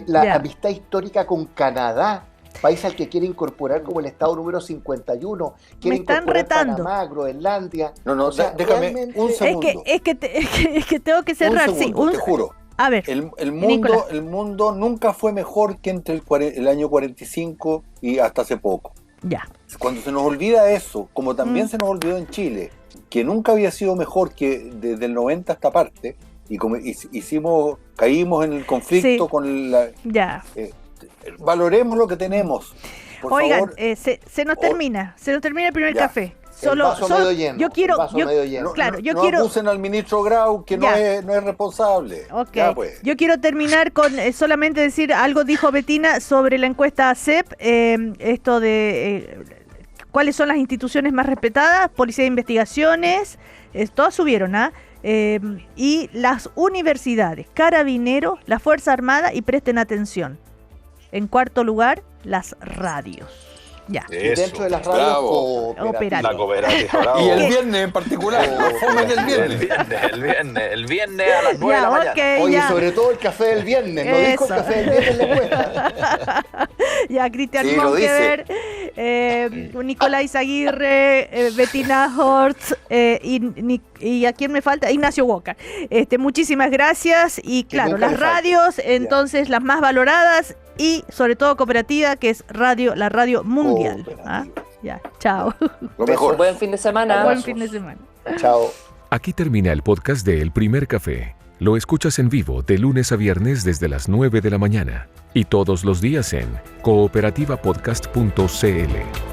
La amistad histórica con Canadá, país al que quiere incorporar como el Estado número 51. Quiere incorporar Panamá, Groenlandia. No, o sea, déjame un segundo. Es que tengo que cerrar. Un segundo, te juro. A ver, el mundo nunca fue mejor que entre el año 45 y hasta hace poco. Ya. Cuando se nos olvida eso, como también se nos olvidó en Chile, que nunca había sido mejor que desde el 90 a esta parte, y como caímos en el conflicto con la... Ya. Valoremos lo que tenemos. Por Oigan, favor. se nos termina el primer café. medio lleno, yo quiero, el vaso medio lleno. claro, yo no quiero. acusen al ministro Grau, que no es responsable. Ok, Ya, pues. yo quiero terminar con solamente decir algo, dijo Betina sobre la encuesta ACEP, esto de cuáles son las instituciones más respetadas, Policía de Investigaciones, todas subieron, y las universidades, Carabineros, la Fuerza Armada, y presten atención. En cuarto lugar, las radios. Ya. Y dentro de las radios Operativas. La cooperativa. Bravo. Y el viernes en particular, los fomes del viernes. El viernes a las 9 de la mañana. Ok, Oye, ya. sobre todo el café del viernes, no dijo el Eso. café del viernes en la encuesta. Ya, Cristian Sí, lo Monkever, Nicolás Aguirre, Bettina Hortz, y ¿a quién me falta? Ignacio Walker. Muchísimas gracias. Y claro, nunca las le falte. radios, entonces las más valoradas, y sobre todo cooperativa, que es la radio mundial. Ya, chao. Lo mejor. Buen fin de semana. Buen fin de semana. Chao. Aquí termina el podcast de El Primer Café. Lo escuchas en vivo de lunes a viernes desde las 9 de la mañana y todos los días en cooperativapodcast.cl.